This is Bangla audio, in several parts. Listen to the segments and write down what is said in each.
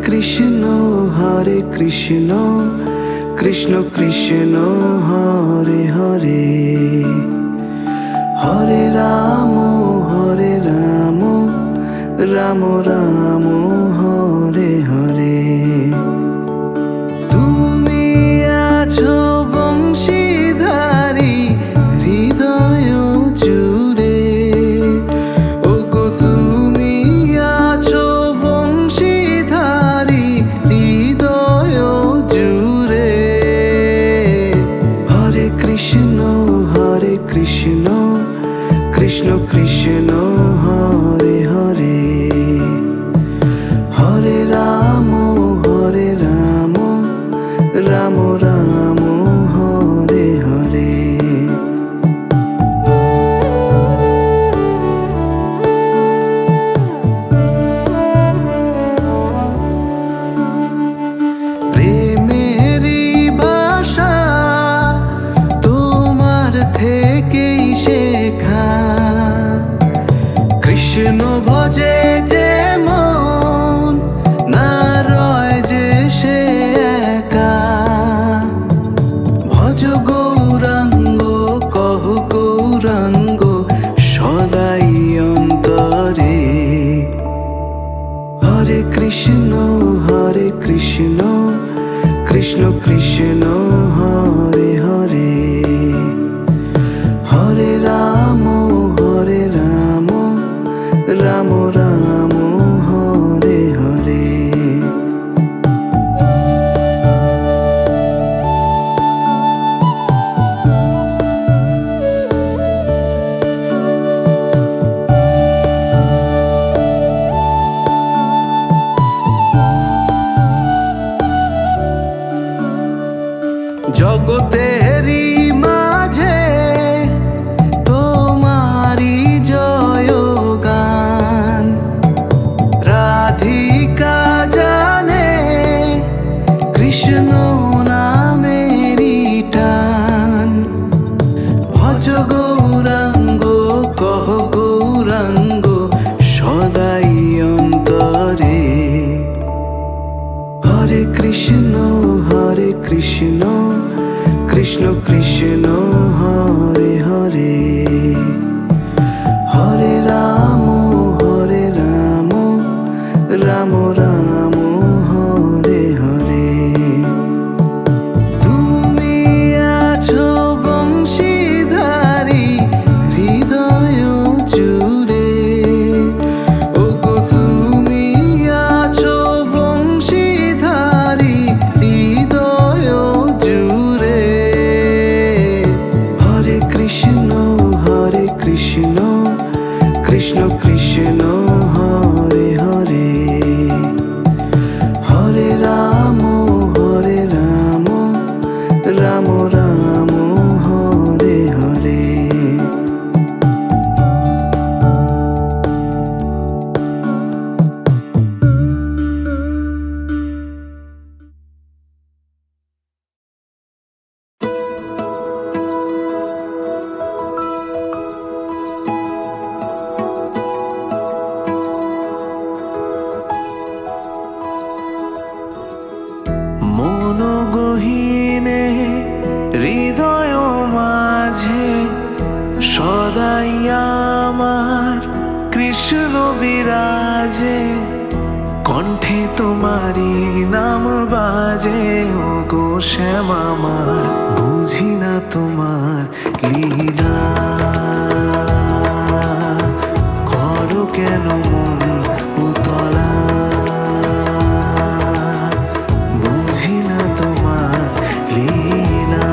কৃষ্ণ কৃষ্ণ কৃষ্ণ হরে হরে, হরে রাম রাম রাম হরে হরে। তুমি আছো বংশীধারী হৃদয় জুড়ে, ওগো তুমি আছো বংশীধারী হৃদয় জুড়ে। হরে কৃষ্ণ কৃষ্ণ কৃষ্ণ হরে হরে, হরে রাম রাম রাম হরে হরে। প্রেমেরই ভাষা তোমার থেকেই শেখা, কৃষ্ণ ভজে যে মন না রয় যে সে একা। ভজ গৌরাঙ্গ কহ গৌরাঙ্গ সদাই অন্তরে। হরে কৃষ্ণ কৃষ্ণ কৃষ্ণ হরে হরে, হরে রাম রাম রাম হরে হরে। জগতেরই মাঝে তোমারি জয়গান, রাধিকা জানে কৃষ্ণ নামেরই টান। ভজ গৌরাঙ্গ কহ গৌরাঙ্গ সদাই অন্তরে। হরে কৃষ্ণ কৃষ্ণ কৃষ্ণ হরে হরে, হরে রাম রাম রাম হরে হরে। তুমি আছো বংশীধারী হৃদয় জুড়ে, ওগো তুমি আছো বংশীধারী হৃদয় জুড়ে। হরে কৃষ্ণ কৃষ্ণ কৃষ্ণ হরে হরে, হরে রাম রাম রাম হরে হরে। মনোগহীনে হৃদয় মাঝে সদাই আমার কৃষ্ণ বিরাজে, কণ্ঠে তোমারি নাম বাজে। ও গো শ্যাম আমার বুঝি না তোমার লীলা, করো কেন মন উতলা। বুঝি না তোমার লীলা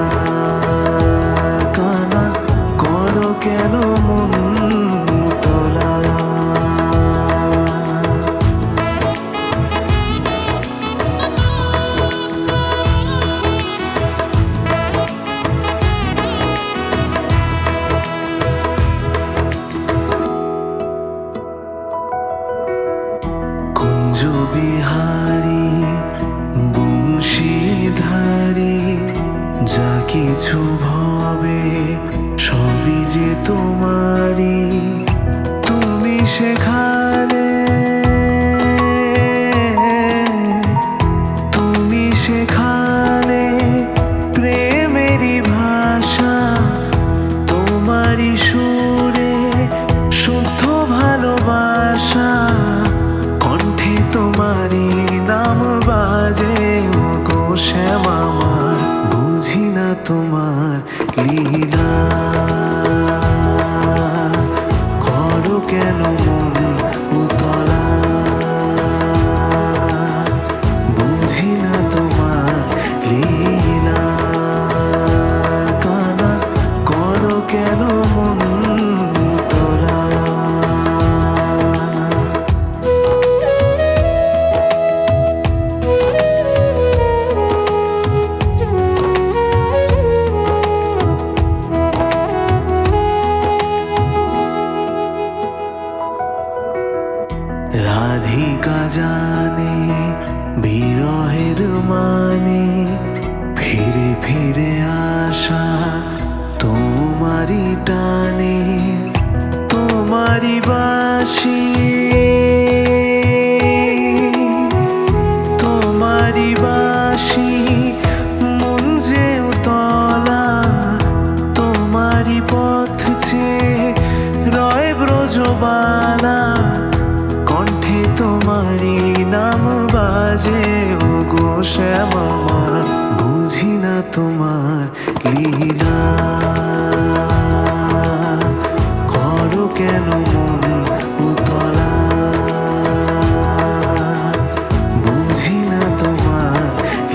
কানা, করো কেন মন উতলা। কুঞ্জ বিহারী বংশীধারী, যা কিছু ভবে সবই যে তোমারি। তুমি সেখানে জানে বিরহের মানে, ফিরে ফিরে আসা তোমারই টানে, তোমারই বাসি তোমারই বাসি মন যে উতলা, তোমারই পথ চেয়ে রয় ব্রজবালা, কণ্ঠে তোমারই নাম বাজে ও গো শ্যামা, বুঝি না তোমার লীলা, করো কেন মন উতলা, বুঝি না তোমার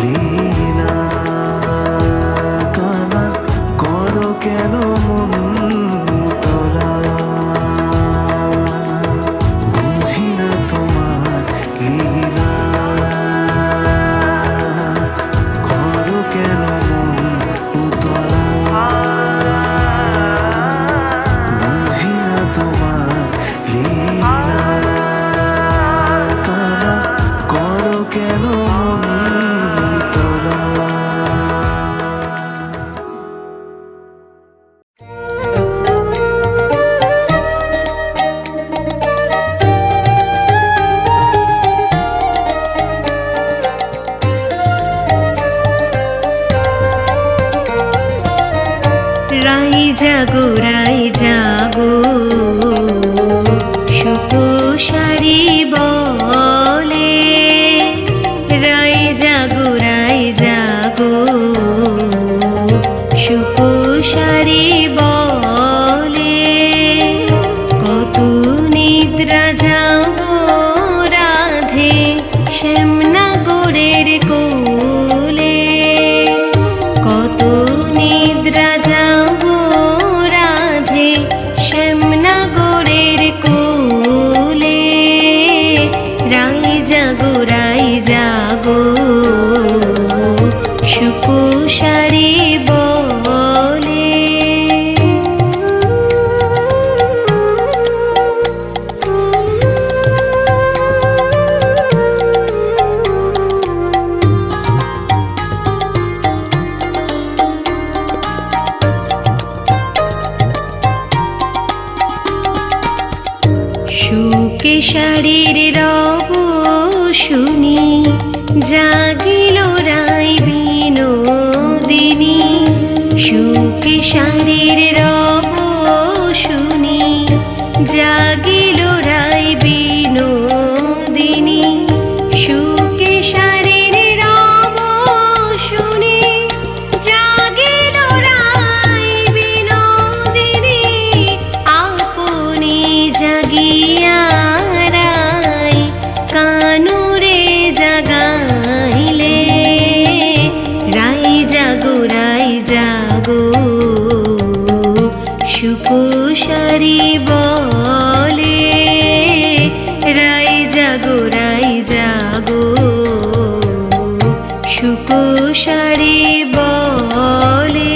লীলা, কানা করো কেন মন উতলা, বুঝি না তোমার লীলা, করো কেন মন উতলা, বুঝি না তোমার লীলা, কানা করো কেন মন উতলা। রাই জাগো সুপোষারি বলে, রাই জাগো সুপোষারি বলে, কত নিদ্রা যাবো রাধে শ্যামনগরের কোলে, কত নিদ্রা যাবো রাধে শ্যামনগরের কোলে, রাই জাগো সুপোষারি বলে। সুকেশারীর রব শুনি জাগিল রাই বিনোদিনী, সুকেশারীর রব শুনি জাগিল রাই বিনোদিনী, সুকেশারীর রব শুনি জাগিল রাই বিনোদিনী, আপনি জাগিয়া রাই কানুরে জাগাইলে, রাই জাগো সুপোষারি বলে, রাই জাগো সুপোষারি বলে।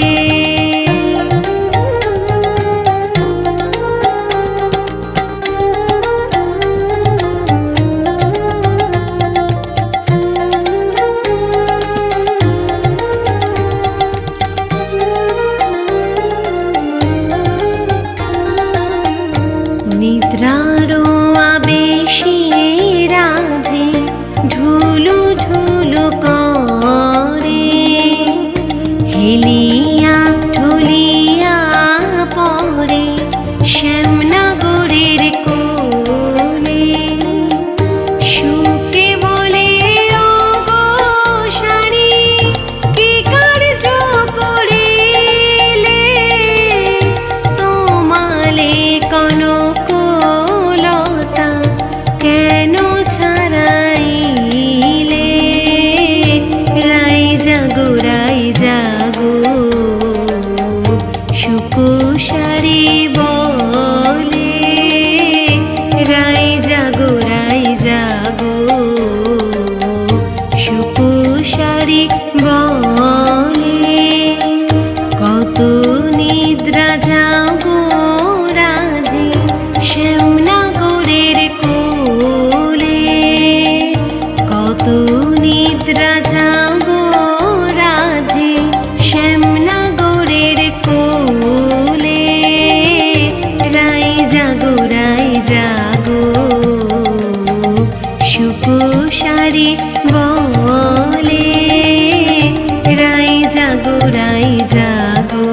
জাগো রাই জাগো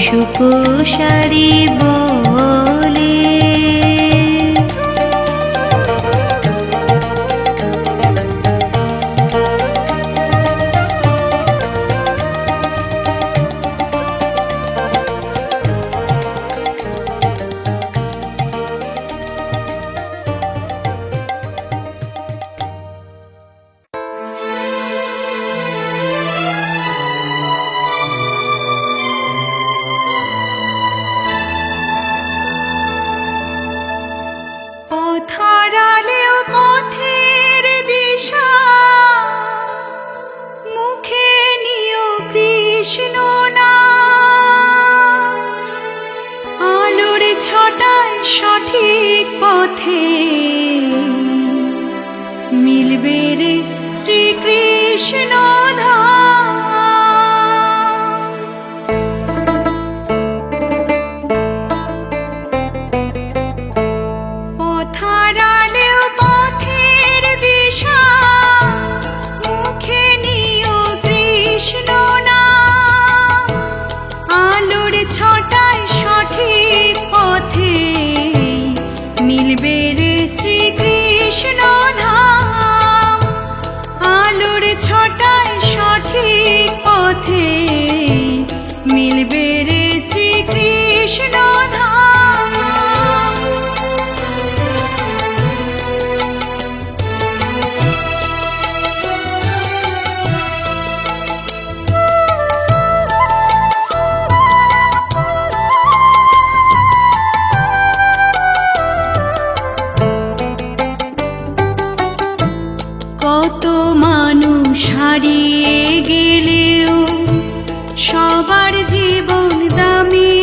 সুকুশারি বলে। পথহারালেও পথের দিশা, মুখে নিও কৃষ্ণ নাম। আলোর ছটায় সঠিক পথে মিলবে রে শ্রীকৃষ্ণ ধাম। পথহারালেও পথের দিশা, মুখে নিও কৃষ্ণ নাম। আলোর ছটায় সঠিক পথে মিলবে রে শ্রীকৃষ্ণ ধাম। আলোর ছটায় সঠিক পথে মিলবে রে শ্রীকৃষ্ণ ধাম। কত মানুষ হারিয়ে গেলেও সবার জীবন দামি।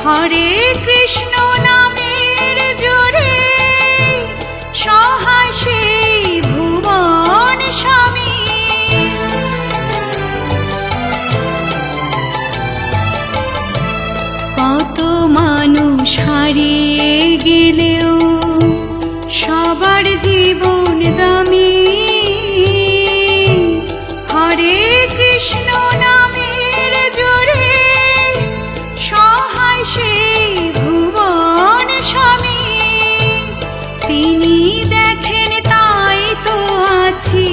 হরে কৃষ্ণ নামের জোরে সহায় সেই ভুবন স্বামী। কত মানুষ হারিয়ে গেলেও সবার জীবন দামি। হরে কৃষ্ণ নামের জোরে সহায় সেই ভুবন স্বামী। তিনি দেখেন তাই তো আছি,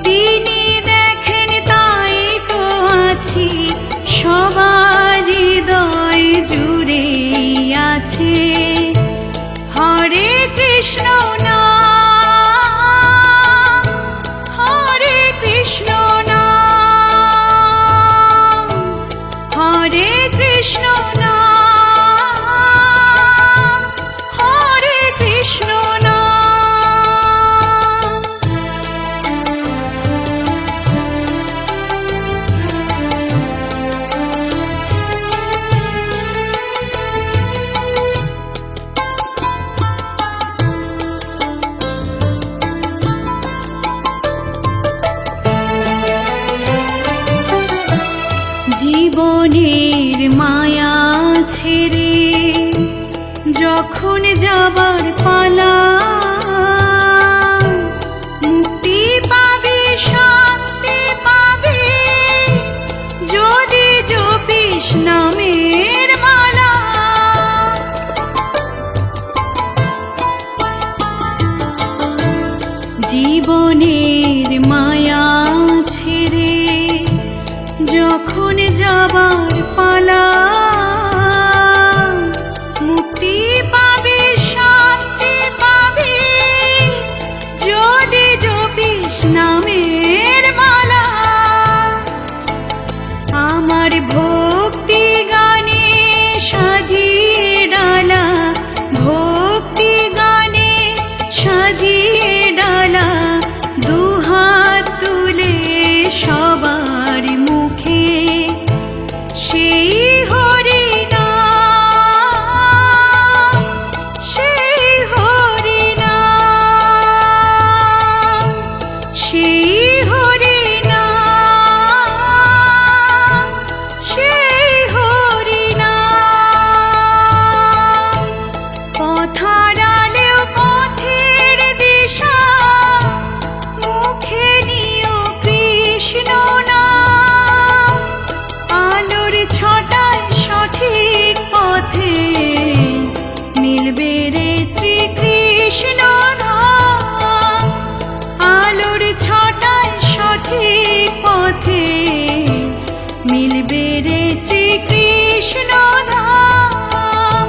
তিনি দেখেন তাই তো আছি। সবার হৃদয় জুড়ে আছে হরে কৃষ্ণ নাম। হরে কৃষ্ণ নাম, হরে কৃষ্ণ নাম, হরে কৃষ্ণ নাম। জীবনের মায়া ছেড়ে যখন যাবার পালা, মুক্তি পাবে শান্তি পাবে যদি জপিস নামের মালা। জীবনের মায়া ছেড়ে যখন যাবার পালা, মুক্তি পাবে শান্তি পাবে যদি জপিস নামের মালা। আমার ভক্তি গানে সাজিয়ে ডালা, ভক্তি গানে সাজিয়ে ডালা। দুহাত তুলে সবার মুখে সেই কৃষ্ণ নাম, আলোর ছটায় সঠিক পথে মিলবে রে শ্রীকৃষ্ণ ধাম। আলোর ছটায় সঠিক পথে মিলবে রে শ্রীকৃষ্ণ ধাম।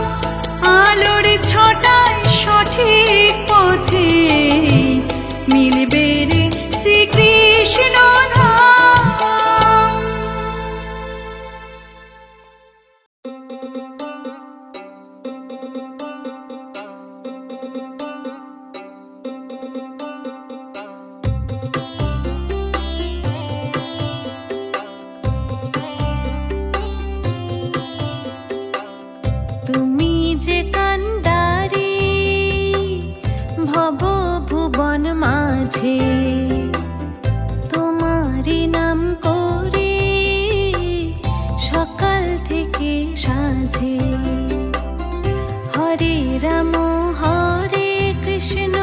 আলোর ছটায় সঠিক পথে মিলবে রে শ্রীকৃষ্ণ ধাম। তুমি যে কান্ডারি ভব ভুবন মাঝে, তোমারি নাম করে সকাল থেকে সাজে। হরে রাম হরে কৃষ্ণ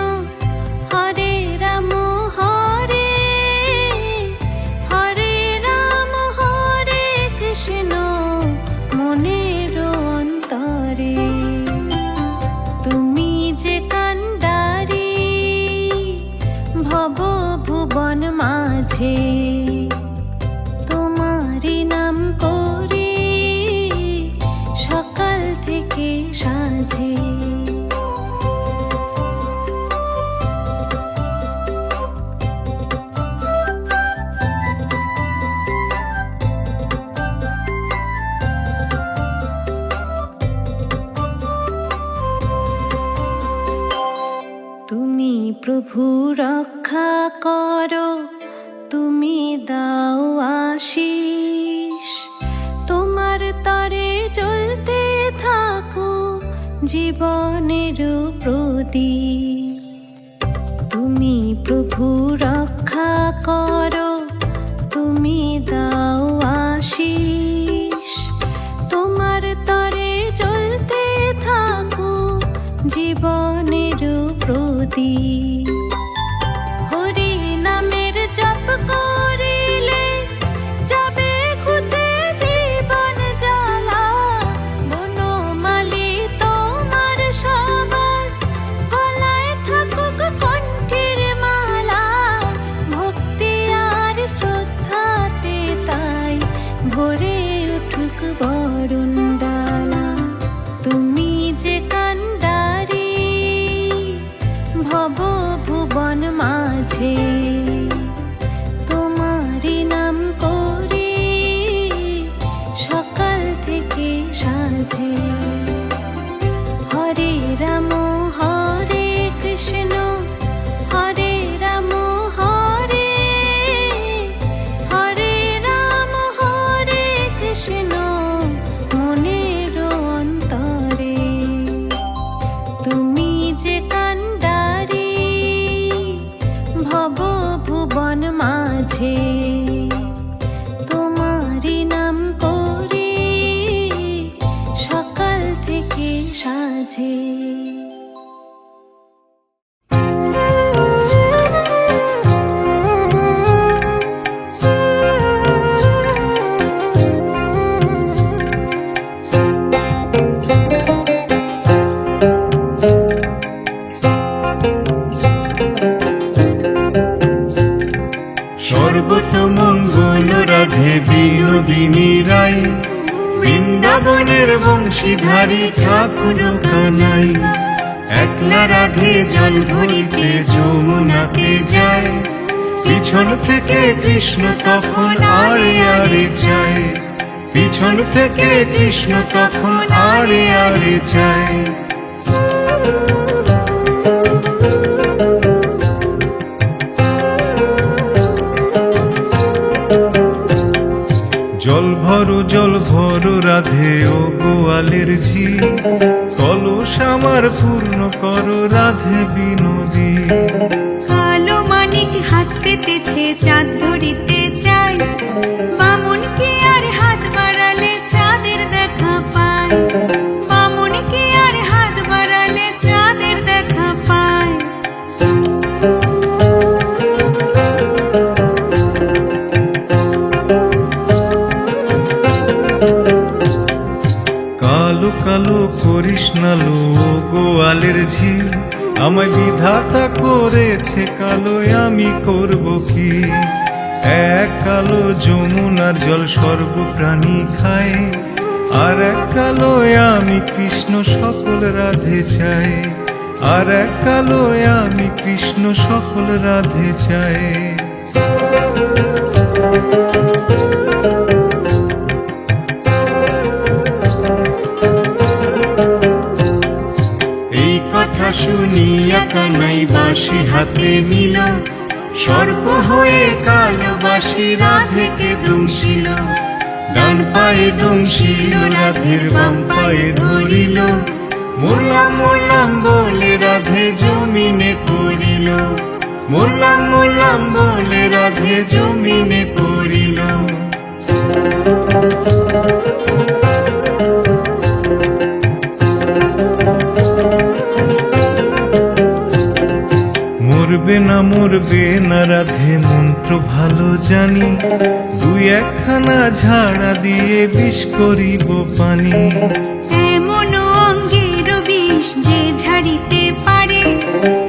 হরে রাম হরে হরে রাম হরে কৃষ্ণ মনের অন্তরে। তুমি যে কান্ডারি ভব ভুবন মাঝে, তোমারি নাম করে সকাল থেকে সাজে। তুমি প্রভু রক্ষা করো, তুমি দাও আশিস। তোমার তরে জ্বলতে থাকো জীবনের প্রদীপ। তুমি প্রভু রক্ষা করো, তুমি দাও আশিস। তোমার তরে জ্বলতে থাকো জীবনের প্রদীপ। হরি নামের জপ করিলে যাবে ঘুচে জীবন জ্বালা। বনমালী তোমার সবার গলায় থাকুক কণ্ঠের মালা। ভক্তি আর শ্রদ্ধাতে তাই ভরে উঠুক বরুণ ডালা। তুমি যে কান্ডারি ভব ভুবন মাঝে, তোমারি নাম করে সকাল থেকে সাজে। হরে রাম হরে কৃষ্ণ হরে রাম হরে হরে রাম হরে কৃষ্ণ মনের অন্তরে। তুমি যে কান্ডারি ভব ভুবন মাঝে, তোমারি নাম করে সকাল থেকে সাজে। সর্বতমঙ্গল রাধে বিনোদিনী রায়, বৃন্দাবনের বংশীধারী ঠাকুর কানাই। একলা রাধে জল ভরিতে যমুনাতে যায়, পিছন থেকে কৃষ্ণ তখন আড়ে আড়ে যায়। পিছন থেকে কৃষ্ণ তখন আড়ে আড়ে যায়। জল ভরো রাধে ও গোয়ালের ঝি, কলস আমার পূর্ণ করো রাধে বিনোদী। কালো মানিক হাত পেতেছে চাঁদ ধরিতে চায়, বামুনকে আর হাত বাড়ালে চাঁদের দেখা পায়। বামুনকে আর হাত বাড়ালে চাঁদের দেখা পায়। করিস না লো গোয়ালের ঝিল, আমায় বিধাতা করেছে কালো, আমি করব কি? এক কালো যমুনার জল সর্বপ্রাণী খায়, আর এক কালো আমি কৃষ্ণ সকল রাধে চাই, আর এক কালো আমি কৃষ্ণ সকল রাধে চাই। এই কথা শুনিয়া কানাই বাঁশি হাতে নিল, সর্প হয়ে কালো বাঁশি রাধেকে দংশিল। ডান পায়ে দংশিল রাধের, বাম পায়ে ধরিল, মোলাম মোলাম বলে রাধে জমিনে পড়িল, মোলাম মোলাম বলে রাধে জমিনে পড়িল। মরবে না রাধে মন্ত্র ভালো জানি, দুই একখানা ঝাড়া দিয়ে বিষ করিব পানি। এমন অঙ্গের বিষ যে ঝাড়িতে পারে,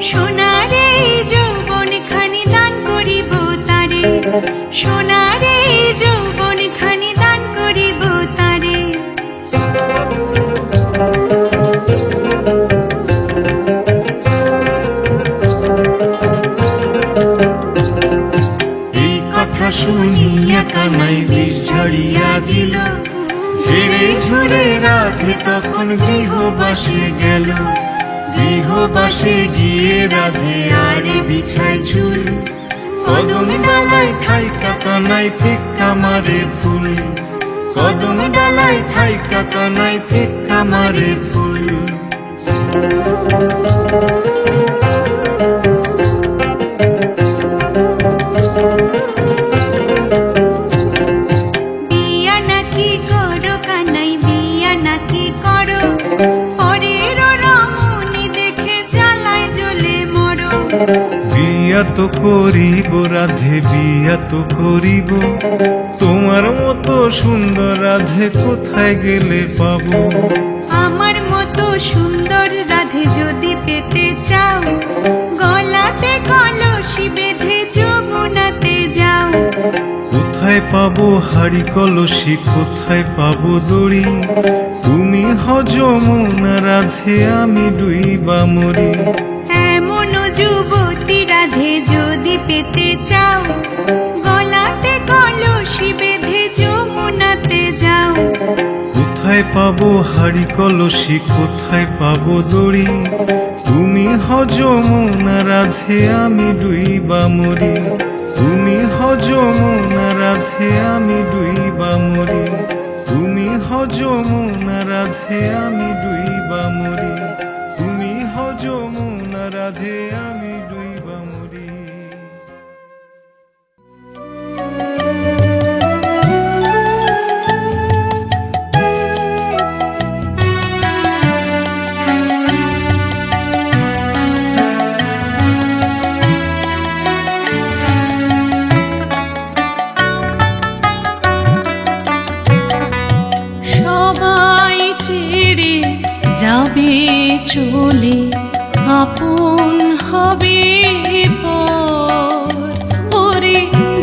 সোনারে যৌবন খানি দান করিব তারে, সোনারে যৌবন খানি দান করিব তারে। এই কথা শুনিয়া কানাই বিষ ঝাড়িয়া দিল, ঝেড়ে ঝুড়ে রাধে তখন গৃহবাসে গেল। গৃহবাসে গিয়ে রাধে আরে বিছায় চুল, কদম ডালায় থাইকা কানাই ফিক্কা মারে ফুল, কদম ডালায় থাইকা কানাই ফিক্কা মারে ফুল। বিয়া নাকি করো কানাই, বিয়া নাকি করো, পরের রমণী দেখে জ্বালায় জ্বলে মরো। বিয়া তো করিব রাধে, বিয়া তো করিব, তোমার মতো সুন্দর রাধে কোথায় গেলে পাবো? আমার মতো সুন্দর রাধে যদি পেতে চাও, গলাতে কলসি বেঁধে যমুনাতে যাও। কোথায় পাবো হাড়ি কলসি, কোথায় পাবো দড়ি, তুমি যমুনা রাধে আমি ডুইবা মরি। এমন যুবতী রাধে যদি পেতে চাও, গলাতে কলসি বেঁধে যমুনাতে যাও। কোথায় পাবো হাড়ি কলসি, কোথায় পাবো দড়ি, তুমি যমুনা রাধে আমি ডুইবা মরি, তুমি যমুনা রাধে আমি ডুইবা মরি, তুমি যমুনা রাধে আমি ডুইবা মরি, তুমি যমুনা রাধে আমি ডুইবা মরি। সবাই ছেড়ে যাবে চলে, আপন হবে পর। ওরে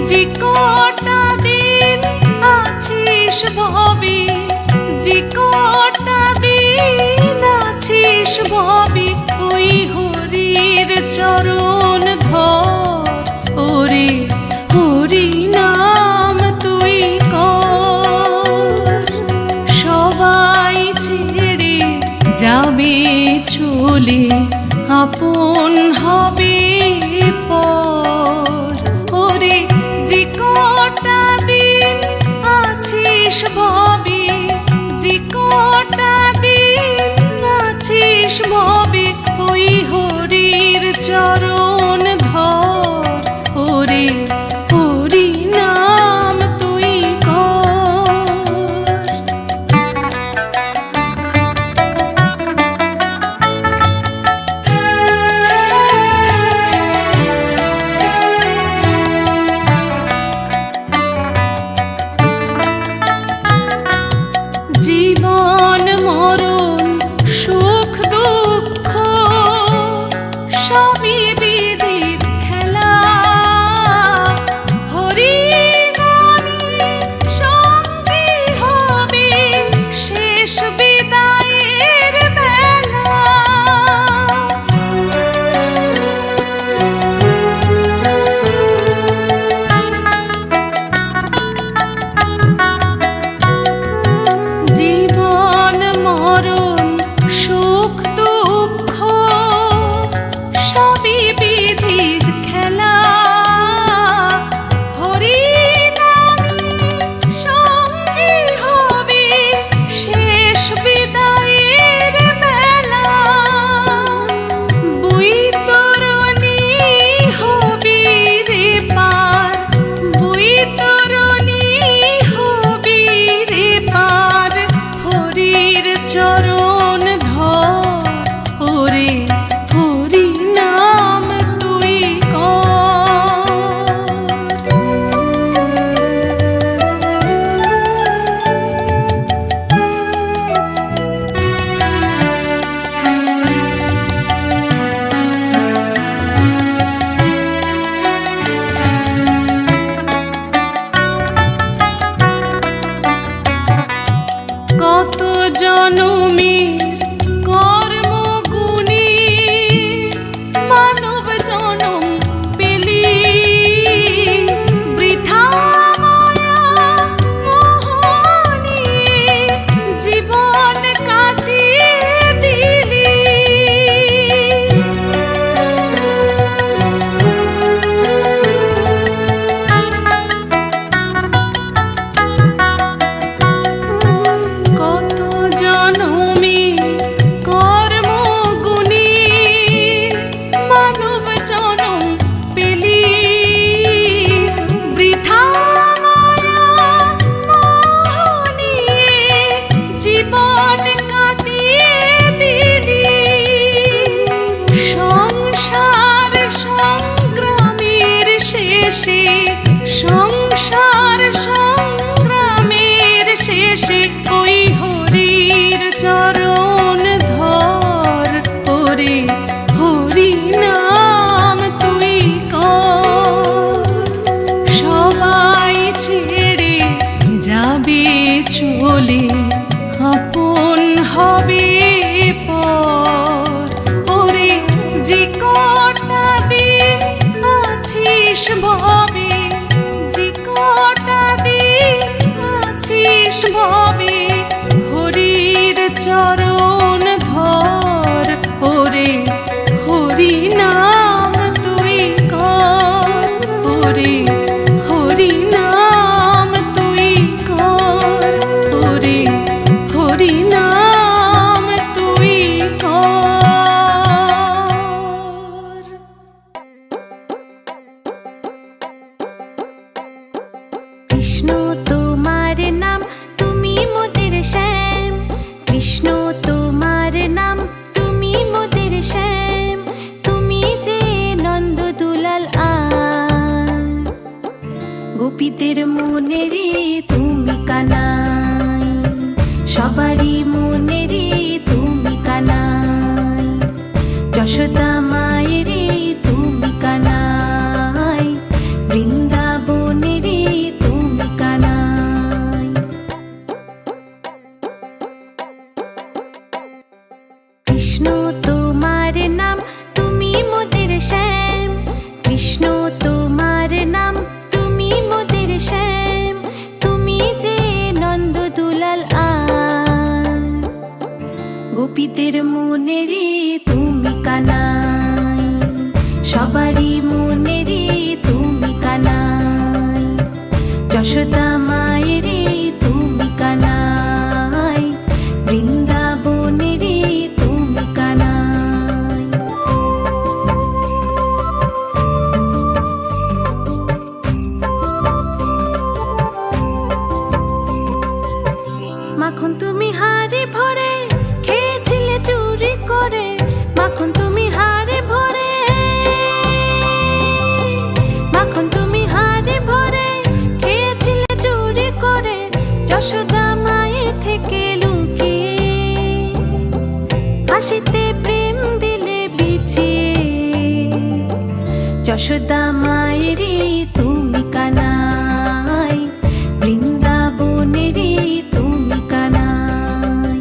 যে কটা দিন আছিস ভবে, যে কটা দিন আছিস ভবে, ওই হরির চরণ ধর। ওরে হরি নাম তুই কর। সবাই ছেড়ে যাবে চলে, আপন হবে পর। ওরে যে কটা দিন আছিস ভবে, যে কটা দিন আছিস ভবে, ওই হরির চরণ ধর। ওরে হরি নাম তুই কর। জীবন মরণ সংসার সংগ্রামের শেষে ওই হরির চরণ ধর, ওরে হরি নাম তুই কর। সবাই ছেড়ে যাবে চলে, আপন হবে পর, ওরে যে কটা দিন আছিস ভবে, যে কটা দিন আছিস ভবে, হরির চরণ ধর, ওরে হরি নাম তুই কর, ওরে হরি নাম তুই কর, ওরে হরি নাম তুই কর। কৃষ্ণ তোমার নাম তুমি মোদের শ্যাম, কৃষ্ণ তোমার নাম তুমি মোদের শ্যাম, তুমি যে নন্দ দুলাল আল, গোপীদের মনে রে তুমি কানাই, সবারই মনে রে তুমি কানাই, যশোদা মায়ের তুমি কানাই, বৃন্দাবনে রে তুমি কানাই। কৃষ্ণ তোমার নাম তুমি মোদের শ্যাম, কৃষ্ণ তোমার নাম তুমি মোদের শ্যাম, তুমি যে নন্দ দুলাল আল, গোপীদের মনে রে তুমি কানাই, সবারই মনে রে তুমি কানাই, যশোদা মায়ের তুমি কানাই, বৃন্দাবনে রে তুমি কানাই। মাখন তুমি হাড়ে ভরে খেয়েছিলে চুরি করে, মাখন তুমি হাড়ে ভরে, মাখন তুমি হাড়ে ভরে খেয়েছিলে চুরি করে, যশোদা মায়ের থেকে লুকিয়ে, হাসিতে প্রেম দিলে বিছিয়ে, যশোদা মায়ের তুমি কানাই, বৃন্দাবনে রে তুমি কানাই।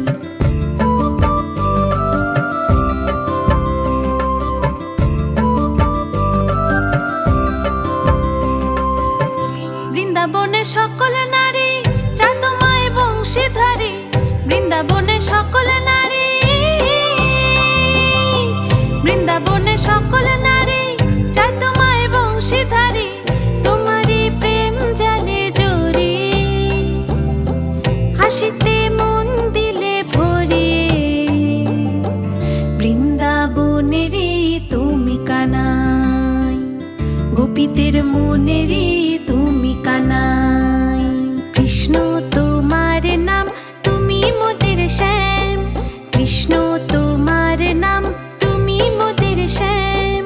বৃন্দাবনে সকল নারী চায় তোমায় বংশীধারী, বৃন্দাবনে সকল নারী, বৃন্দাবনে সকল নারী চায় তোমায় বংশীধারী, তোমারই প্রেম জালে জড়িয়ে, হাসিতে মন দিলে ভরিয়ে, বৃন্দাবনে রে তুমি কানাই, গোপীদের মনে রে তুমি কানাই। কৃষ্ণ তোমার নাম তুমি মোদের শ্যাম, কৃষ্ণ তোমার নাম তুমি মোদের শ্যাম,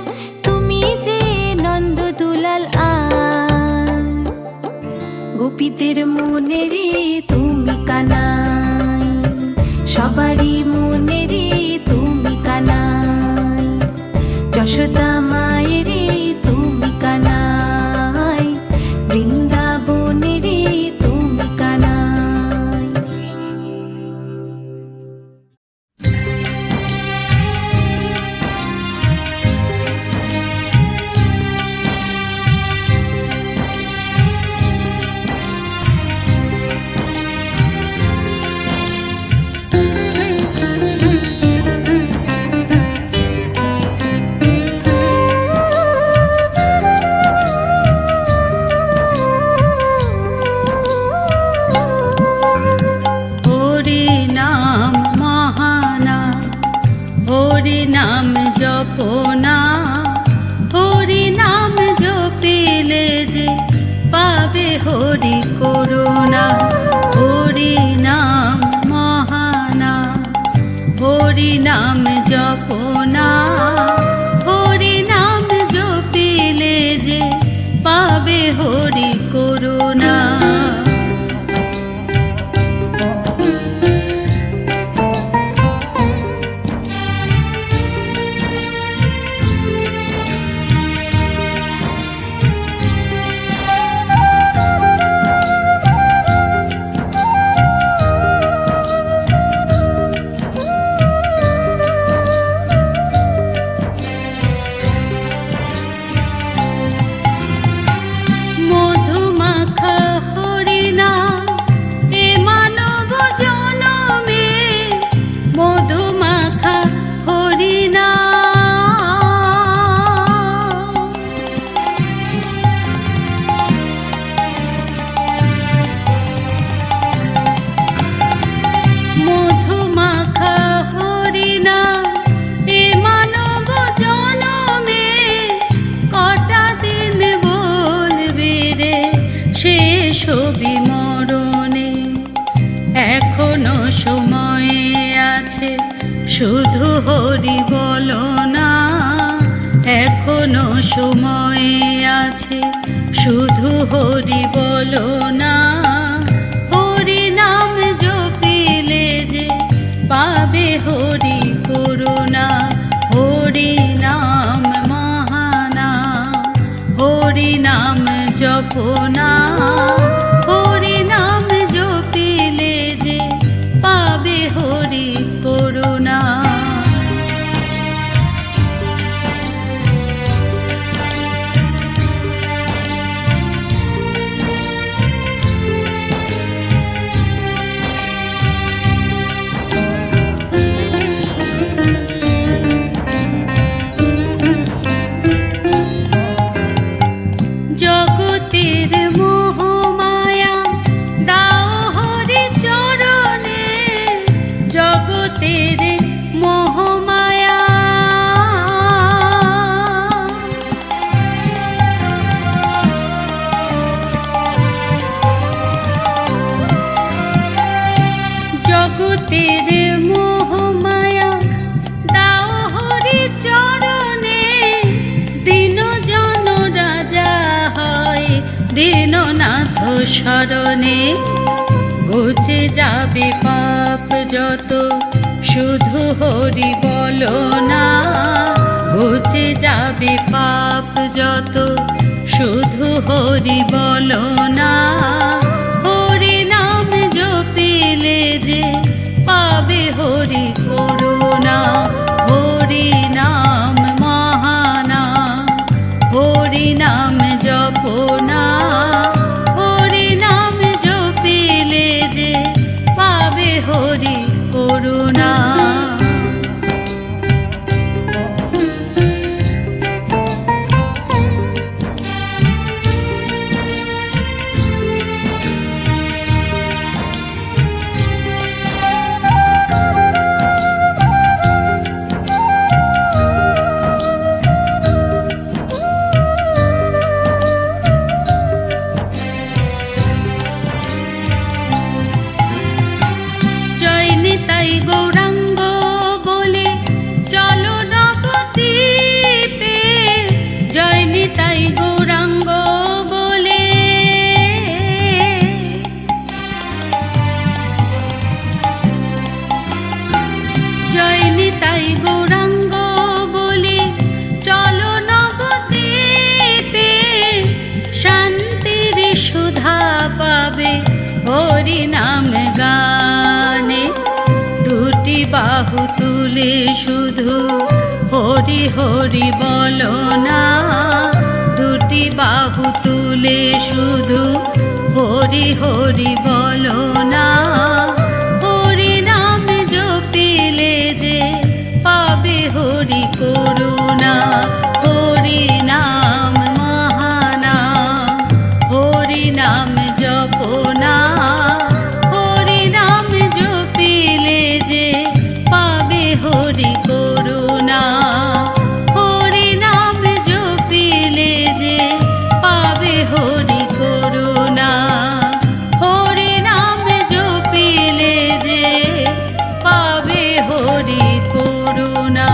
তুমি যে নন্দ দুলাল আল, গোপীদের মনে রে তুমি কানাই, সবারই মনে রে তুমি কানাই, যশোদা মায়ের তুমি কানাই, বৃন্দাবনে রে তুমি কানাই। নাম জপনা, হরি নাম জপিলে যে পাবে হরি করুণা, হরি নাম মহানাম, হরি নাম জপনা, হরি নাম জপিলে যে পাবে হরি করুণা। শুধু হরি বলো না, এখনো সময় আছে, শুধু হরি বলো না। হরি নাম জপিলে যে পাবে হরি করুণা, হরি নাম মহানাম, হরি নাম জপনা, হরি নাম জপিলে যে পাবে হরি করুণা। জগতের মোহমায়া দাও হরি চরণে, জগতের মোহমায়া জগতের মোহমায়া দাও হরি চরণে, দিন জন রাজা হয় দীননাথ শরণে। ঘুচে যাবে পাপ যত, শুধু হরি বলো না, ঘুচে যাবে পাপ যত, শুধু হরি বলো না। হরি নাম জপিলে যে পাবে হরি করুণা, হরি নাম মহানাম, হরি নাম জপনা, হরি নাম জপিলে যে পাবে হরি করুণা। জয় নিতাই গৌরাঙ্গ বলে চলো নবদ্বীপে, জয় নিতাই গৌরাঙ্গ বলে, জয় নিতাই গৌরাঙ্গ বলে চলো নবদ্বীপে। শান্তির সুধা পাবে হরি নাম গানে, দুটি বাহু তুলে শুধু হরি হরি বলো না, দুটি বাহু তুলে শুধু হরি হরি বলো না। হরি নাম জপিলে যে পাবে হরি করুণা, হরি নাম মহানাম, হরি নাম জপনা, হরি নাম জপিলে যে পাবে হরি করুণা, হরি নাম জপিলে যে পাবে হরি করুণা, হরি নাম জপিলে যে পাবে হরি করুণা।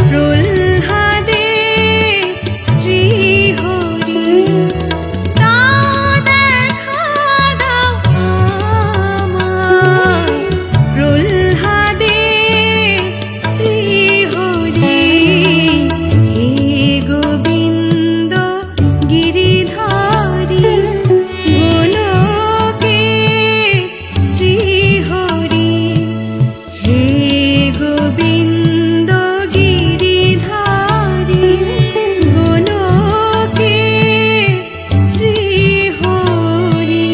প্রহ্লাদে শ্রীহরি তা দেখা দাও আমায় প্রহ্লাদে শ্রীহরি হে গোবিন্দ গিরিধারী গোলকে শ্রীহরি হে গোবিন্দ গিরিধারী গোলকে শ্রীহরি।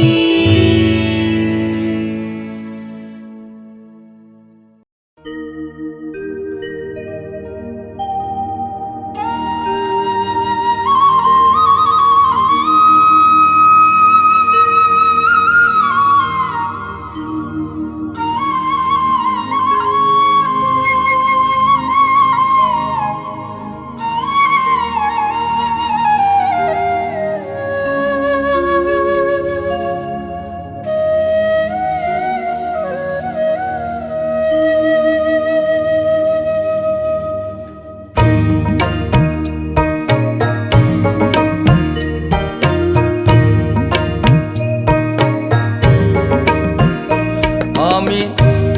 আমি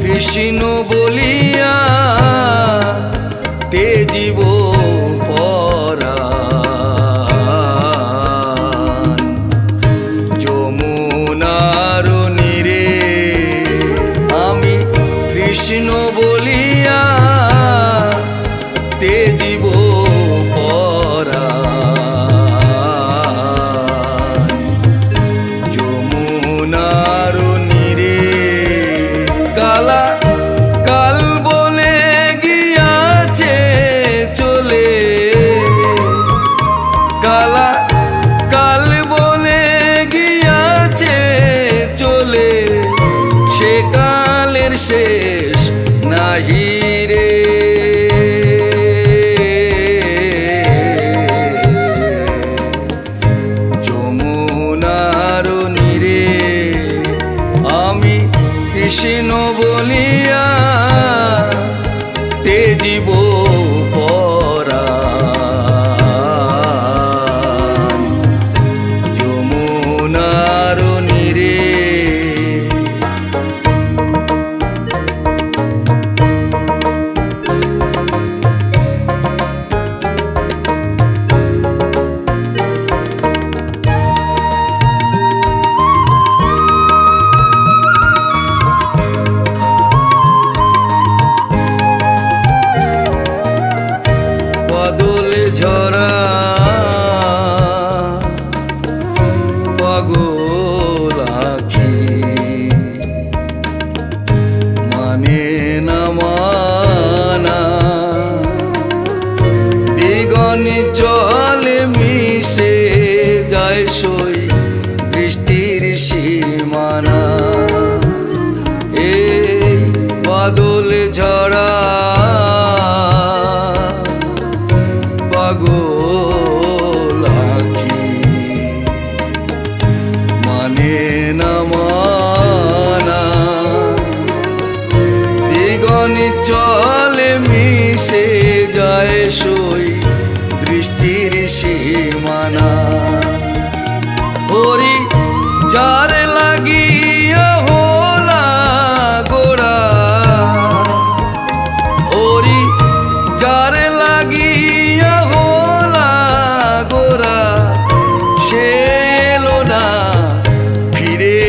কৃষ্ণ বলিয়া তেজিব পরাণ যমুনার নীরে আমি কৃষ্ণ বলিয়া তেজিব পরাণ যমুনার নীরে কালা কাল বলে গিয়াছে চলে কালা কাল বলে গিয়াছে চলে সে কালের শেষ নাহি রে যমুনার নীরে আমি কৃষ্ণ বলিয়া তেজিব পরাণ যমুনার নীরে বাদল ঝরা পাগল আখি মানে না মানা দিগনি জলে মিশে যায় সই দৃষ্টির সীমানা এই বাদল ঝরা পাগল আখি মানে না মানা দিগনি চলে মিশে যায় সই দৃষ্টির সীমানা হরি যার লাগিয়া হোলা গোড়া হরি যার লাগিয়া হোলা গোরা সে এলো না ফিরে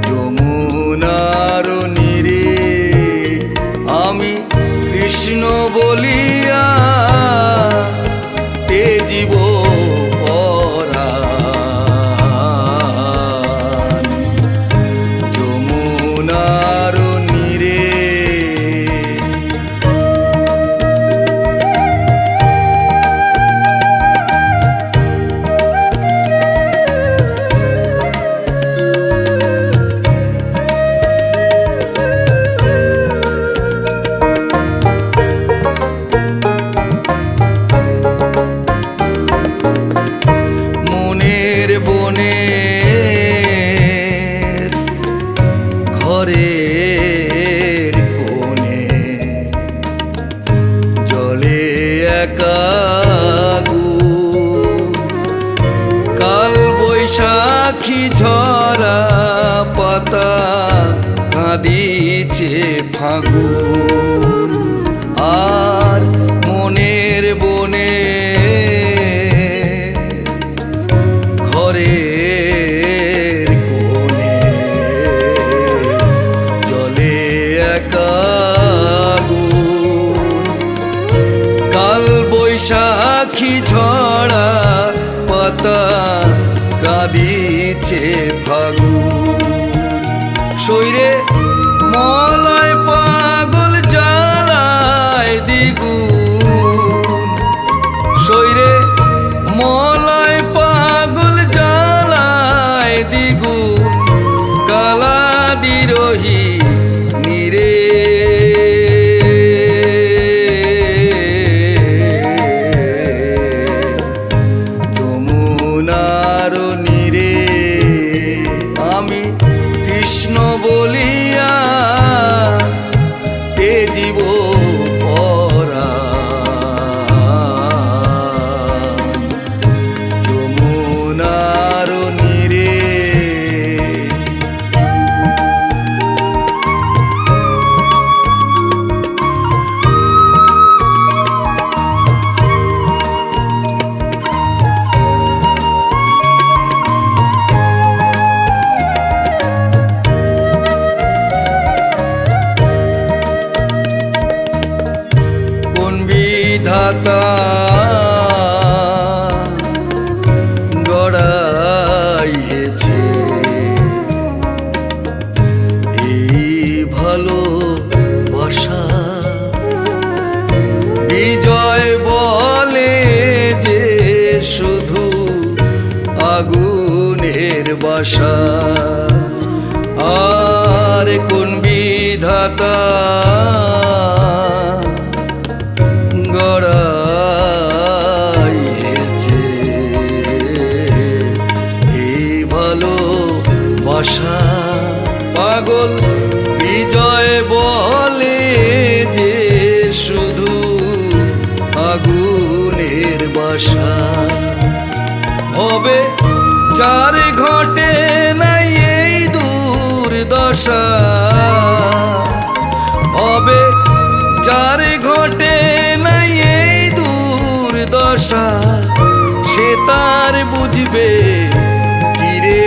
যমুনা কাঁদিছে ফাগুন আর মনের বনে ঘরের কোণে জলে একা আগুন। কাল বৈশাখী ঝড়া পাতা কাঁদিছে ফাগুন শৈরে মলয় পাগল জ্বালায় দ্বিগুণ শৈরে মলয় পাগল জ্বালায় দ্বিগুণ কালা দিরোহী নিরে যমুনার নীরে আমি কৃষ্ণ বলিয়া তেজিব পরাণ যমুনার নীরে। কোন বিধাতা গড়াইছে এই ভালোবাসা বিজয় বলে যে শুধু আগুনের বাসা আর কোন বিধাতা গড়াইছে এই ভালোবাসা পাগল বিজয় বলে যে শুধু আগুনের বাসা হবে যার ঘটে নাই এই দুর্দশা হবে যার ঘটে নাই এই দুর্দশা সে তার বুঝবে কিরে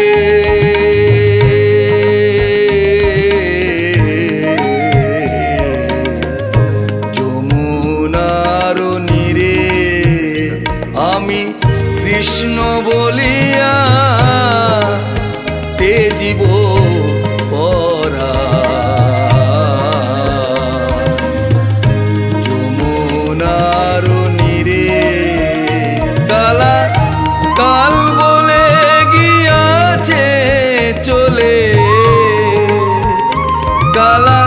যমুনার নীরে আমি কৃষ্ণ বলিয়া তেজিব পরাণ যমুনার নীরে। কালা কাল বলে গিয়াছে চলে কালা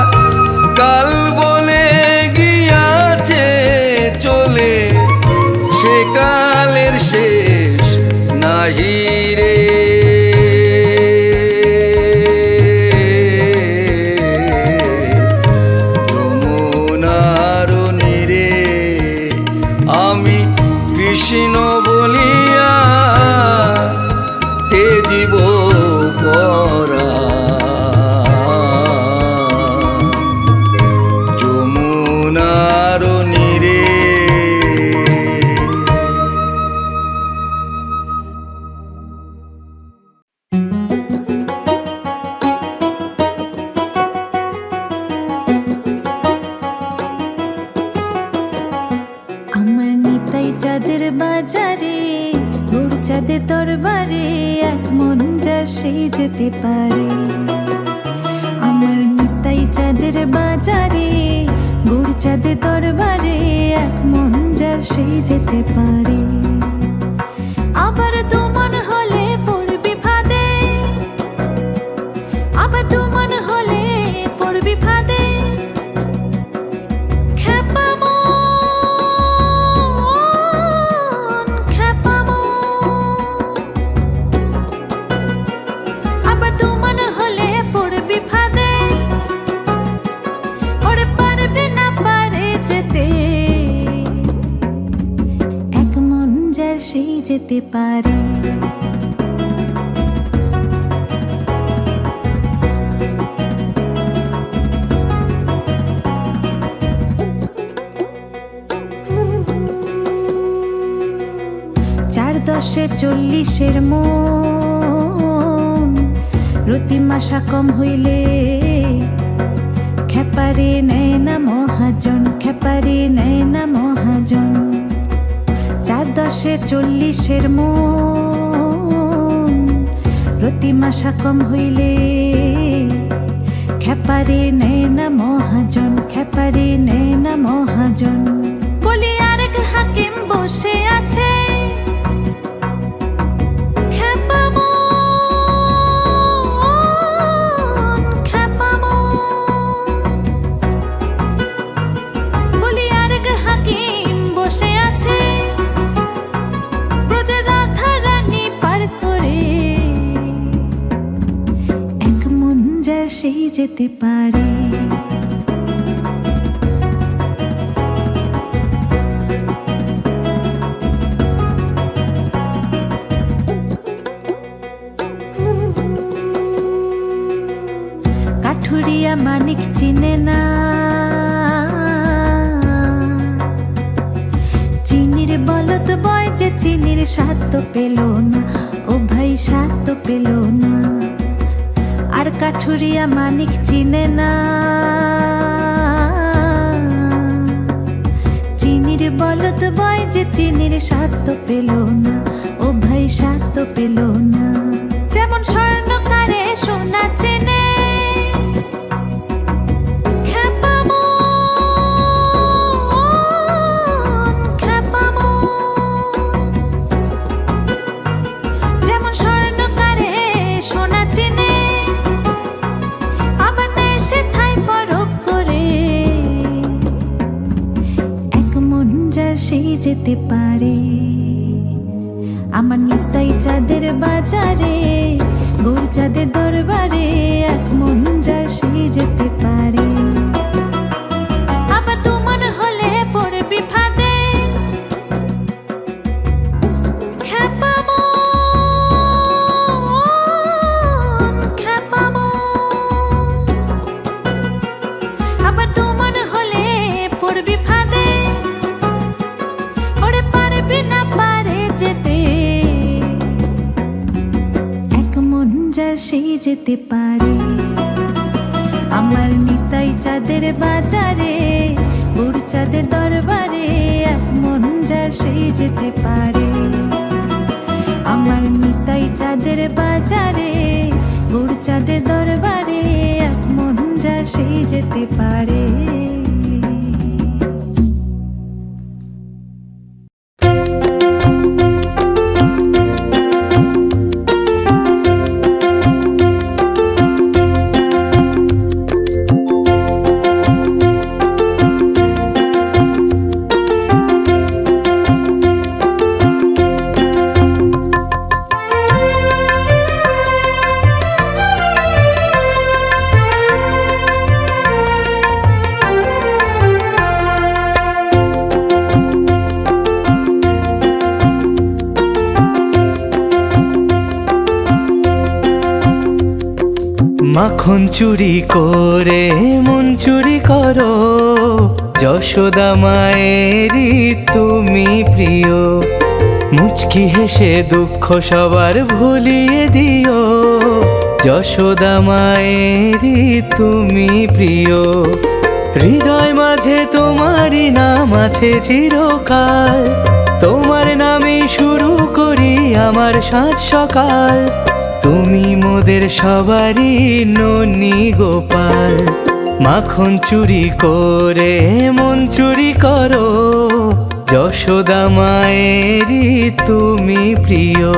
কাল বলে গিয়াছে চলে সে কালের শেষ নাহি রে যমুনার নীরে আমি কৃষ্ণ বলিয়া তেজিব পরাণ যমুনার নীরে। আমার নিতাই চাঁদের বাজারে গুড় চাঁদে দরবারে এক মন যার সেই যেতে পারে আমার নিতাই চাঁদের বাজারে গুড় চাঁদে দরবারে এক মন যার সেই যেতে পারে আবার দুমন হলে পড়বি ফাঁদে আবার দুমন হলে পড়বি ফাঁদে সেই যেতে পারে 10 40 মন, রতি মাসা কম হইলে খেপারে নেয় না মহাজন, খেপারে নেয় না মহাজন। 4 10 40 মন, রতি মাসা কম হইলে খেপারে নেয় না মহাজন, খেপারে নেয় না মহাজন। বলি আরেক হাকিম বসে আছে খেপামন, খেপামন। বলি আরেক হাকিম বসে আছে ব্রজের রাধা রানী পার করে, এক মন যার সেই যেতে পারে। কাঠুরিয়া মানিক চিনে না, চিনির বলদ বয় যে চিনির স্বাদ তো পেল না, ও ভাই স্বাদ তো পেল না। আর কাঠুরিয়া মানিক চিনে না, চিনির বলদ বয় যে চিনির স্বাদ তো পেল না, ও ভাই স্বাদ তো পেল না। যেমন স্বর্ণকারে সোনা চেনে সেই যেতে পারে। আমার নিতাই চাঁদের বাজারে, গৌর চাঁদের দরবারে, এক মন যার সেই যেতে পারে। আবার তোমার হলে পড়বি ফাঁদে খেপামন, খেপামন। আবার তোমার হলে পড়বি ফাঁদে, না পারে যেতে, এক মন যার সেই যেতে পারে। আমার নিতাই চাঁদের বাজারে, গৌর চাঁদের দরবারে, এক মন যার সেই যেতে পারে। আমার নিতাই চাঁদের বাজারে, গৌর চাঁদের দরবারে, এক মন যার সেই যেতে পারে। মাখন চুরি করে মন চুরি করো, যশোদা মায়েরই তুমি প্রিয়। মুচকি হেসে দুঃখ সবার ভুলিয়ে দিও, যশোদা মায়েরই তুমি প্রিয়। হৃদয় মাঝে তোমারই নাম আছে চিরকাল, তোমার নামে শুরু করি আমার সাজ সকাল। তুমি মোদের সবারই ননি গোপাল। মাখন চুরি করে মন চুরি করো, যশোদা মায়েরই তুমি প্রিয়।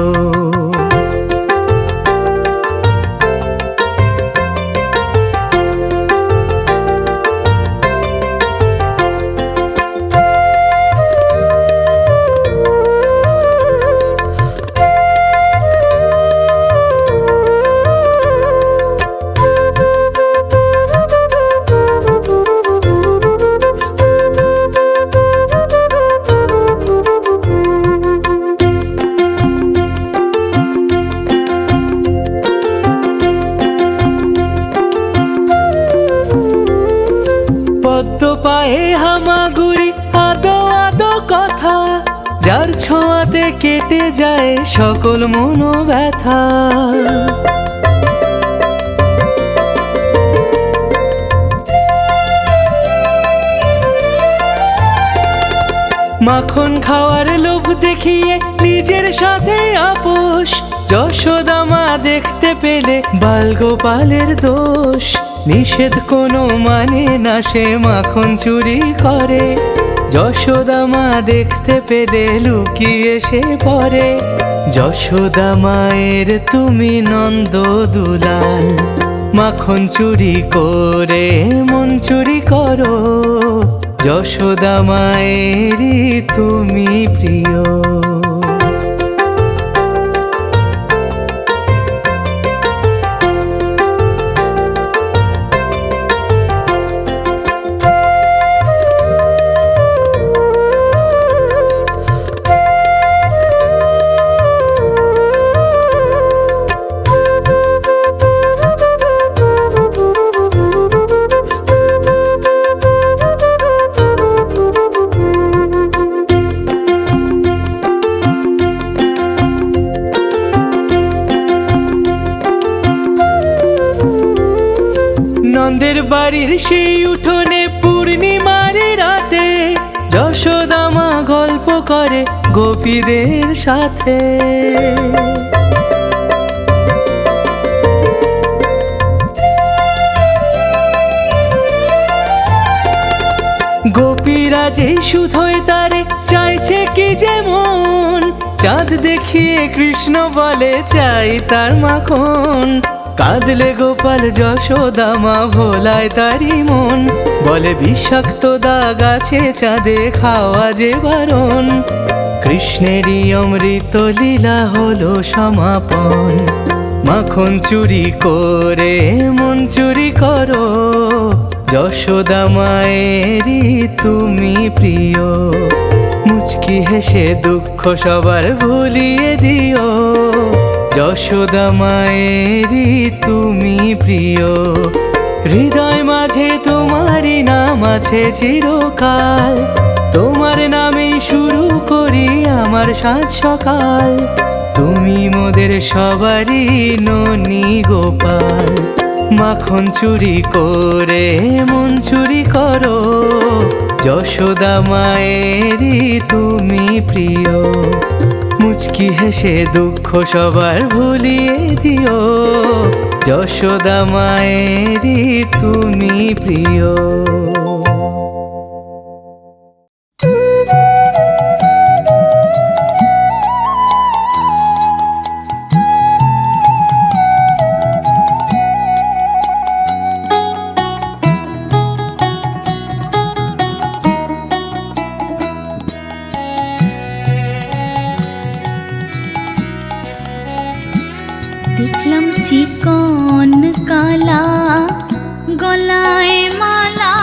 পায়ে হামাগুড়ি আদো আদো কথা, যার ছোঁয়াতে কেটে যায় সকল মনোব্যথা। মাখন খাওয়ার লোভ দেখিয়ে নিজের সাথে আপোষ, যশোদা মা দেখতে পেলে বালগোপালের দোষ। নিষেধ কোনো মানে না, সে মাখন চুরি করে। যশোদা মা দেখতে পেলে লুকিয়ে সে পড়ে। যশোদা মায়ের তুমি নন্দ দুলাল, মাখন চুরি করে মন চুরি করো। যশোদা মায়েরই তুমি প্রিয়। নন্দের বাড়ির সেই উঠোনে পূর্ণিমার রাতে যশোদা মা গল্প করে গোপীদের সাথে। গোপীরা যেই শুধোয় তারে চাইছে কি যেমন, চাঁদ দেখিয়ে কৃষ্ণ বলে চাই তার মাখন। কাঁদলে গোপাল যশোদা মা ভোলায় তারি মন, বলে বিষাক্ত দাগ আছে চাঁদে খাওয়া যে বারণ। কৃষ্ণেরই অমৃত লীলা হলো সমাপন, মাখন চুরি করে মন চুরি করো। যশোদা মায়েরই তুমি প্রিয়, মুচকি হেসে দুঃখ সবার ভুলিয়ে দিও। যশোদা মায়েরই তুমি প্রিয়, হৃদয় মাঝে তোমারই নাম আছে চিরকাল। তোমার নামে শুরু করি আমার সাজ সকাল, তুমি মোদের সবারই ননি গোপাল। মাখন চুরি করে মন চুরি করো, যশোদা মায়েরই তুমি প্রিয়। মুচকি হেসে দুঃখ সবার ভুলিয়ে দিও, যশোদা মায়েরই তুমি প্রিয়। দেখলাম চিকন কালা গলায় মালা,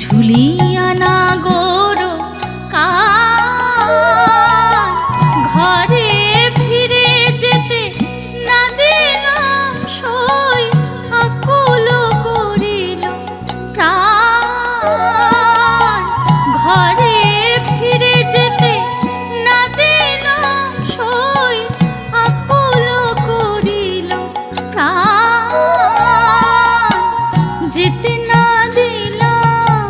ঝুলিয়া না গোরো ঘরে ফিরে যেতে না দিলাম সই আকুল করিল প্রাণ ঘরে ফিরে যেতে না দিলাম সই আকুল করিল প্রাণ যেতে না দিলাম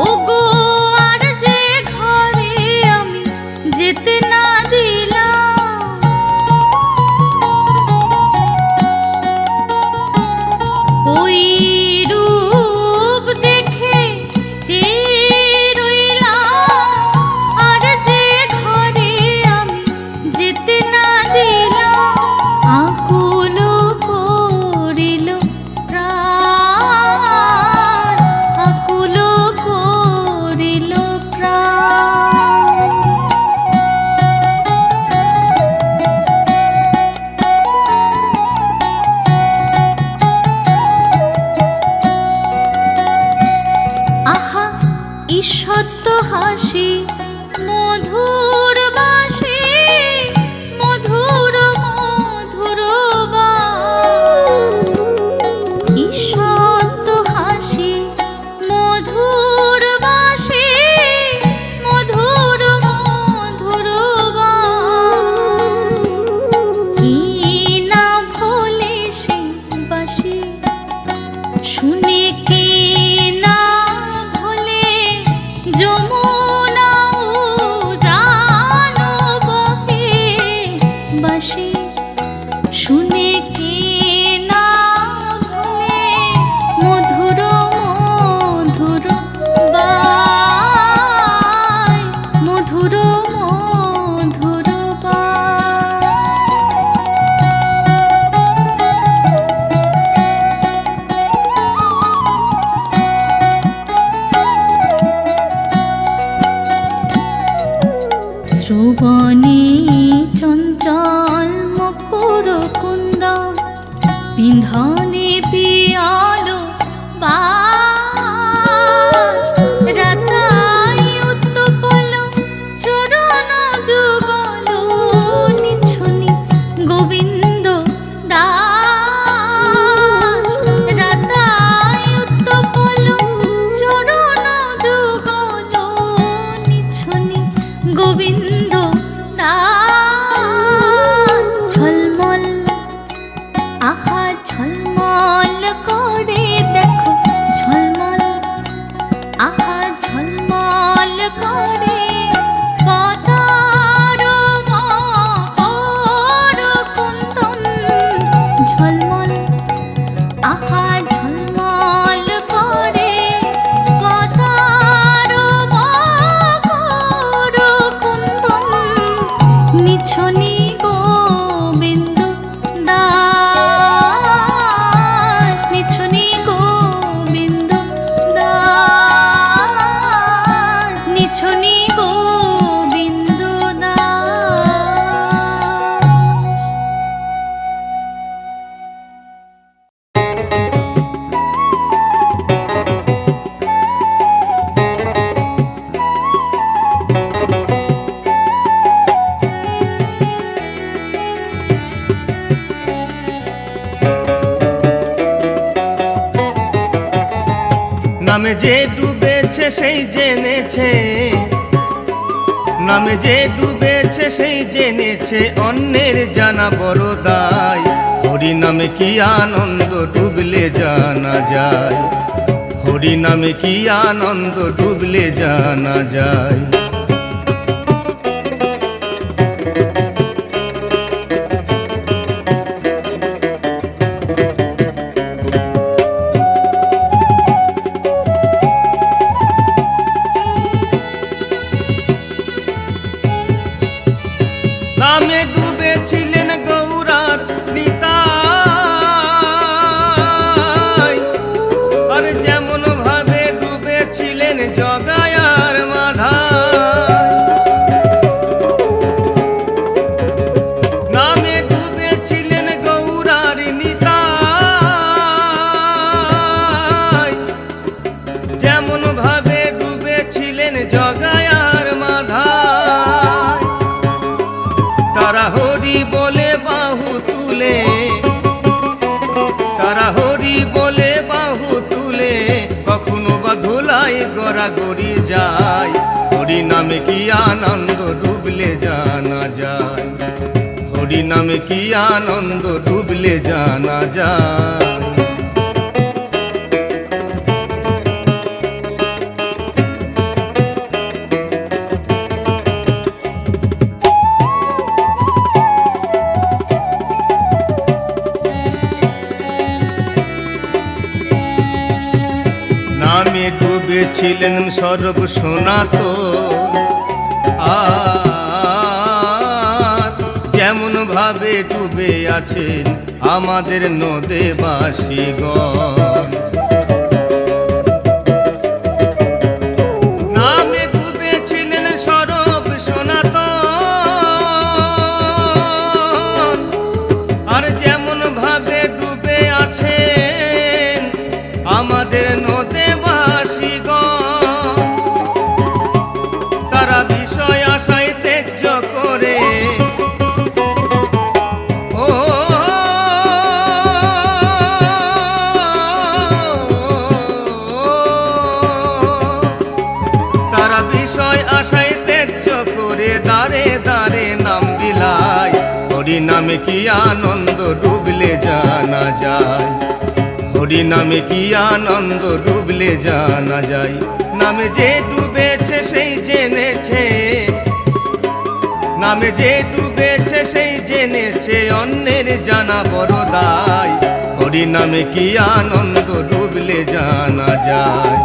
ওগো আর যে ঘরে আমি যেতে না দিলাম ওই রূপ দেখে চেয়ে রইলাম আর যে ঘরে আমি যেতে না দিলাম আকুল করিল প্রাণ আকুল করিল প্রাণ আহা ঈষৎ হাসি মধুর বাসি মধুর মধুর ঈষৎ হাসি মধুর বাসি মধুর মধুর কি না ভোলে সে বাসি শুনে কে না ভোলে যমুনা জানো বহে বাসি শুনে কে না ভোলে মধুর মধুর বাই মধুর মধুর বাই শ্রবণে চঞ্চল মকর কুন্দ পিন্ধনে পিয়ালো বাস রাতাই উত্তপল চরণ যুগল নিছনি গোবিন্দ দাস রাতাই উত্তপল চরণ যুগল নিছনি গোবিন্দ দাস ঝলমল আহা ঝলমল করে দেখো ঝলমল আহা ঝলমল করে পদার মকর কুন্দন ঝলমল আহা ঝলমল করে পদার মকর কুন্দন নিছনি গোবিন্দ দাস নিছনি গোবিন্দ দাস নিছনি গোবিন্দ নামে যে ডুবেছে সেই জেনেছে নামে যে ডুবেছে সেই জেনেছে অন্যের জানা বড় দায় হরি নামে কি আনন্দ ডুবলে জানা যায় হরি নামে কি আনন্দ ডুবলে জানা যায় নামে ডুবেছিলেন গৌরার নিতাই আর যেমন ভাবে ডুবেছিলেন জগায়ার মাধাই নামে ডুবেছিলেন গৌরার নিতাই গড়ি যায়, হরি নামে কি আনন্দ ডুবলে জানা যায়, হরি নামে কি আনন্দ ডুবলে জানা যায়। নামে ডুবেছিলেন সর্ব সনাতন, আর যেমন ভাবে ডুবে আছেন আমাদের নদেবাসীগণ। নামে ডুবেছিলেন সর্ব সনাতন, আর যেমন ভাবে ডুবে আছেন আমাদের নদেবাসীগণ। তারা বিষয় আশায় ত্যায্য করে ও তারা বিষয় আশায় ত্যায্য করে দাঁড়ে দাঁড়ে নাম বিলায়, হরি নামে কি আনন্দ ডুবলে জানা যায়, হরি নামে কি আনন্দ ডুবলে জানা যায়। নামে যে ডুবেছে সেই জেনেছে, নামে যে ডুবেছে সেই জেনেছে, অন্যের জানা বড় দায়, হরি নামে কি আনন্দ ডুবলে জানা যায়,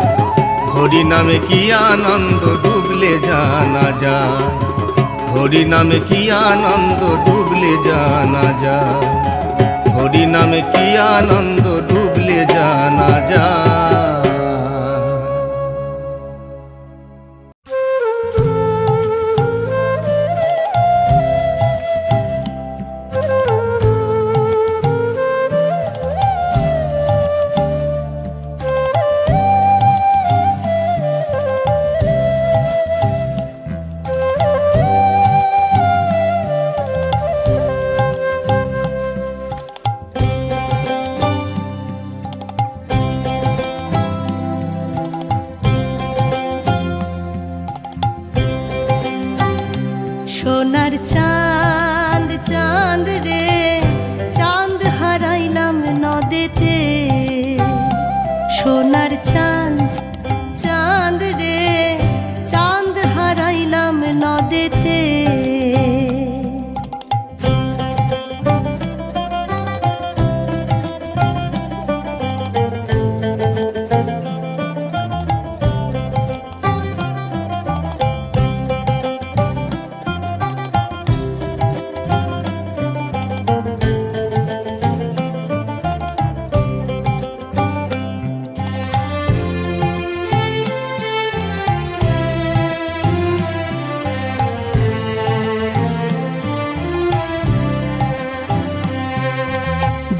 হরি নামে কি আনন্দ ডুবলে জানা যায়, হরি নামে কি আনন্দ ডুবলে জানা যায়, হরি নামে কি আনন্দ ডুবলে জানা যায়। সোনার চাঁদ চাঁদ রে, চাঁদ হারাইলাম নদেতে। সোনার চাঁদ চাঁদ রে, চাঁদ হারাইলাম নদেতে।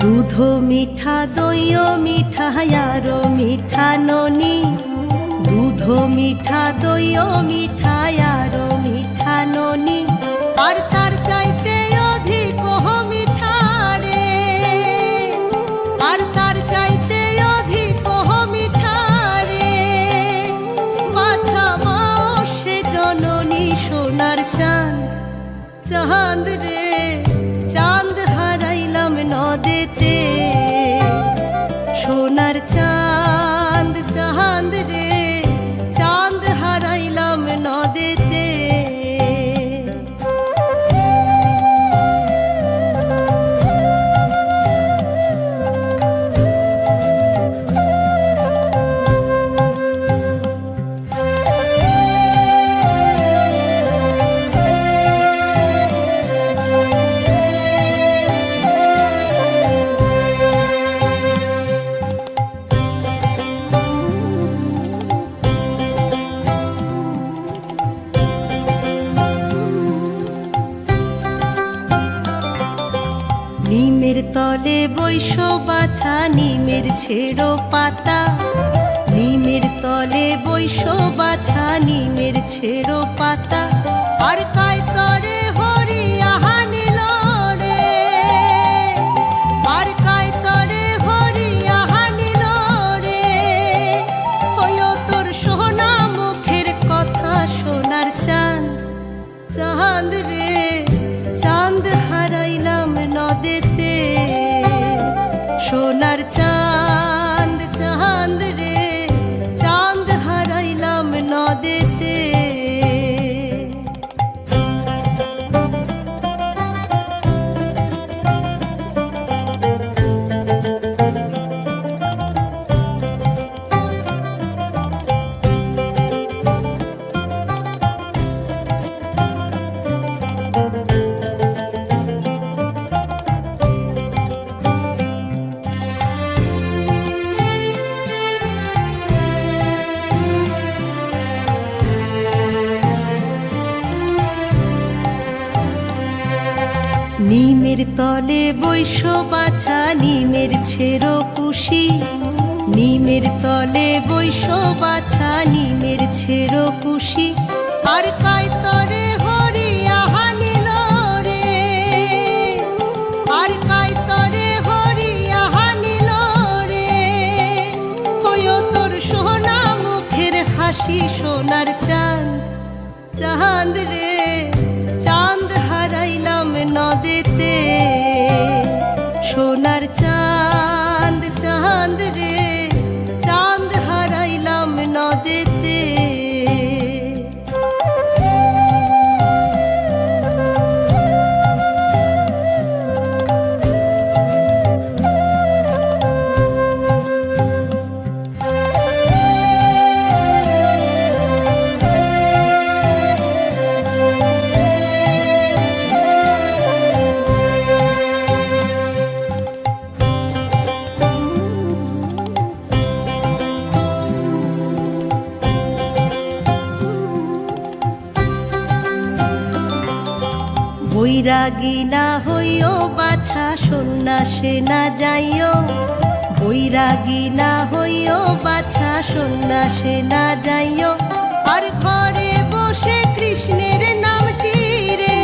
দুধ মিঠা দইও মিঠা আরো মিঠা ননি, দুধ মিঠা দইও মিঠা আরো মিঠা ননি, আর তার চাইতে অধিক মিঠা রে, আর তার চাইতে অধিক মিঠা রে। বাছা মাও সে জননী সোনার চাঁদ চাঁদ রে, চাঁদ হারাইলাম নদেতে। সোনার চাঁদ চাঁদ রে, চাঁদ হারাইলাম নদেতে। নিমের তলে বৈশ বাছা, নিমের ছেড়ো পাতা, নিমের তলে বৈশ বাছা, নিমের ছেড়ো পাতা। আর কায় তরে হরি আহা নিল রে, আর কায় তরে হরি আহা নিল রে। হইও তোর সোনাম নিমের তলে বৈশ বাছা নিমের ছেড়ো কুশি, নিমের তলে বৈশ বাছা নিমের ছেড়ো কুশি, আর কায়তরে হরিয়া হানিল রে, আর কায়তরে হরিয়া হানিল রে, হইও তোর সোনা মুখের হাসি সোনার চাঁদ, চাঁদ রে চাঁদ হারাইলাম নদেতে, সোনার চাঁদ চাঁদ রে চাঁদ হারাইলাম নদেতে। বৈরাগী না হইও বাছা সন্ন্যাসে না যাইও, বৈরাগী না হইও বাছা সন্ন্যাসে না যাইও, আর ঘরে বসে কৃষ্ণের নামটি রে,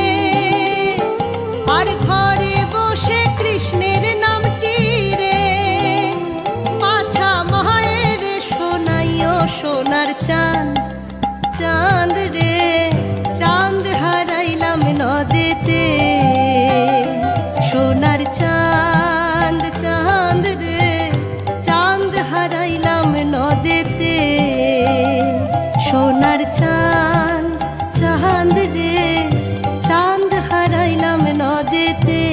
আর ঘরে বসে কৃষ্ণের নামটি রে, বাছা মায়ের শোনাইও সোনার চাঁদ, চাঁদ রে চাঁদ হারাইলাম নদেতে, সোনার চাঁদ চাঁদ রে চাঁদ হারাইলাম নদেতে, সোনার চাঁদ চাঁদ রে চাঁদ হারাইলাম নদেতে,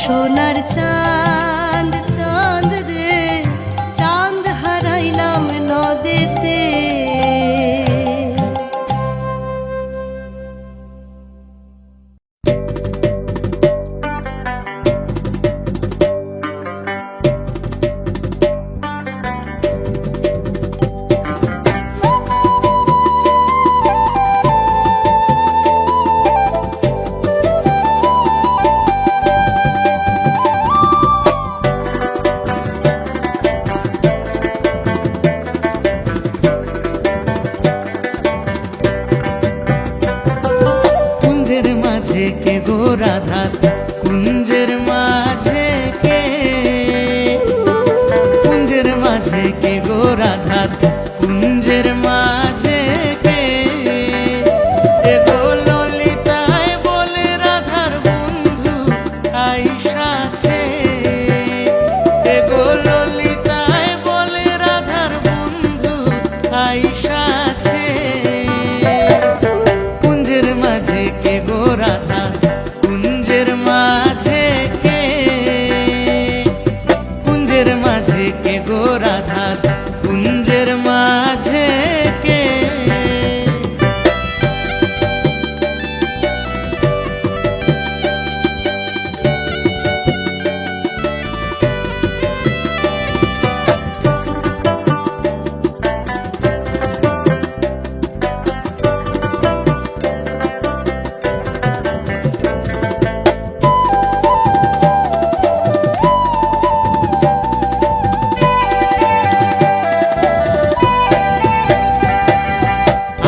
সোনার চাঁদ চাঁদ রে চাঁদ হারাইলাম নদেতে। কুঞ্জের মাঝে কে গো রাধা, কুঞ্জের মাঝে কে, কুঞ্জের মাঝে কে গো রাধা, কুঞ্জের মাঝে কে, এ গো ললিতায় বলে রাধার বন্ধু আইসাছে, এ গো ললিতায় বলে রাধার বন্ধু আইসাছে, কুঞ্জের মাঝে কে গো রাধা, কুঞ্জের মাঝে কে, কুঞ্জের মাঝে কে গো রাধা, কুঞ্জের মাঝে কে।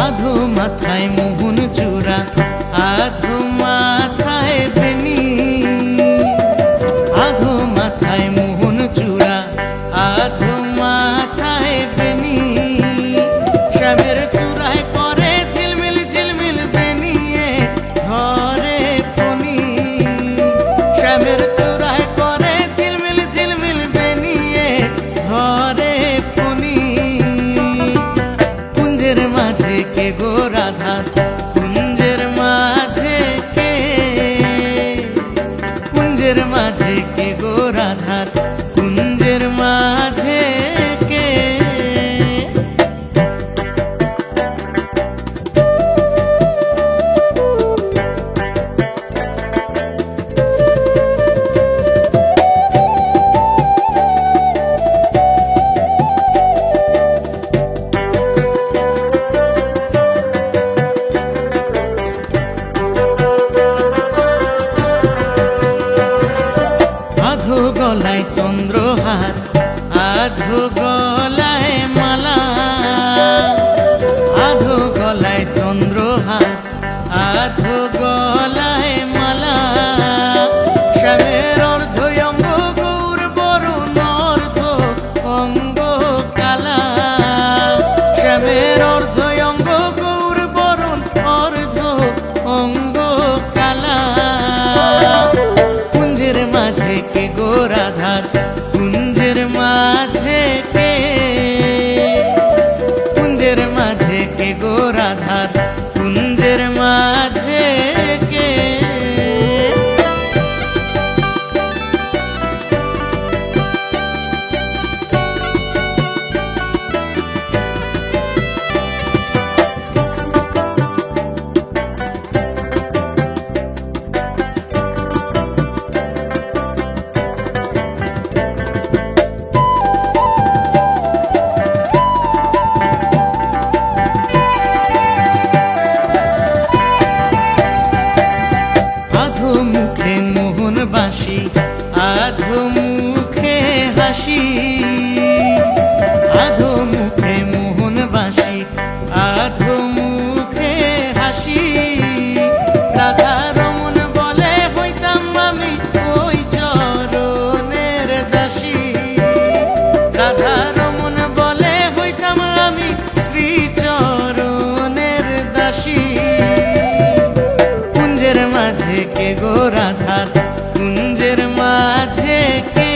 আধো মাথায় মোহন চূড়া, আধো মাথায় বেনি, আধো মাথায় মোহন চূড়া, আধো মাথায় বেনি, শ্যামের চূড়ায় করে ঝিলমিল ঝিলমিল বেনিয়ে ঘরে ফনি, শ্যামের চূড়ায় করে ঝিলমিল ঝিলমিল বেনিয়ে ঘরে ফনি, কুঞ্জের মাঝে কে গো রাধা, কুঞ্জের মাঝে কে, কুঞ্জের মাঝে কে গো রাধা, কুঞ্জের মাঝে কে। রাধার কুঞ্জের মাঝে কে? আধো মুখে মোহন বাসি, আধো মুখে হাসি, আধো মুখে মোহন বাসি, আধো মুখে হাসি। রাধা রমন বলে হইতাম আমি ওই চরণের দাসী। রাধা রমন বলে হইতাম আমি শ্রী চরণের দাসী। কুঞ্জের মাঝে কে গো রাধার কুঞ্জের মাঝে কে?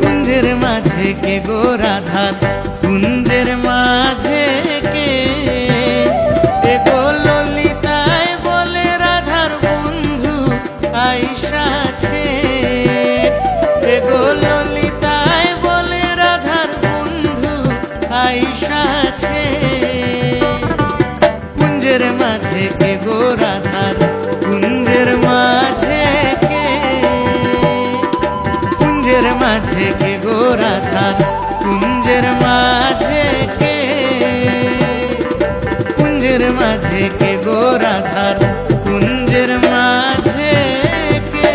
কুঞ্জের মাঝে কে গো রাধার কুঞ্জের মাঝে কে? এ গো ললিতায় বলে রাধার বন্ধু আইসাছে। এ গো ললিতায় বলে রাধার বন্ধু আইসাছে। কুঞ্জের মাঝে কে গো রাধার কুঞ্জের মাঝে কে? কুঞ্জের মাঝে কে গো রাধার কুঞ্জের মাঝে কে? কুঞ্জের মাঝে কে গো রাধার কুঞ্জের মাঝে কে?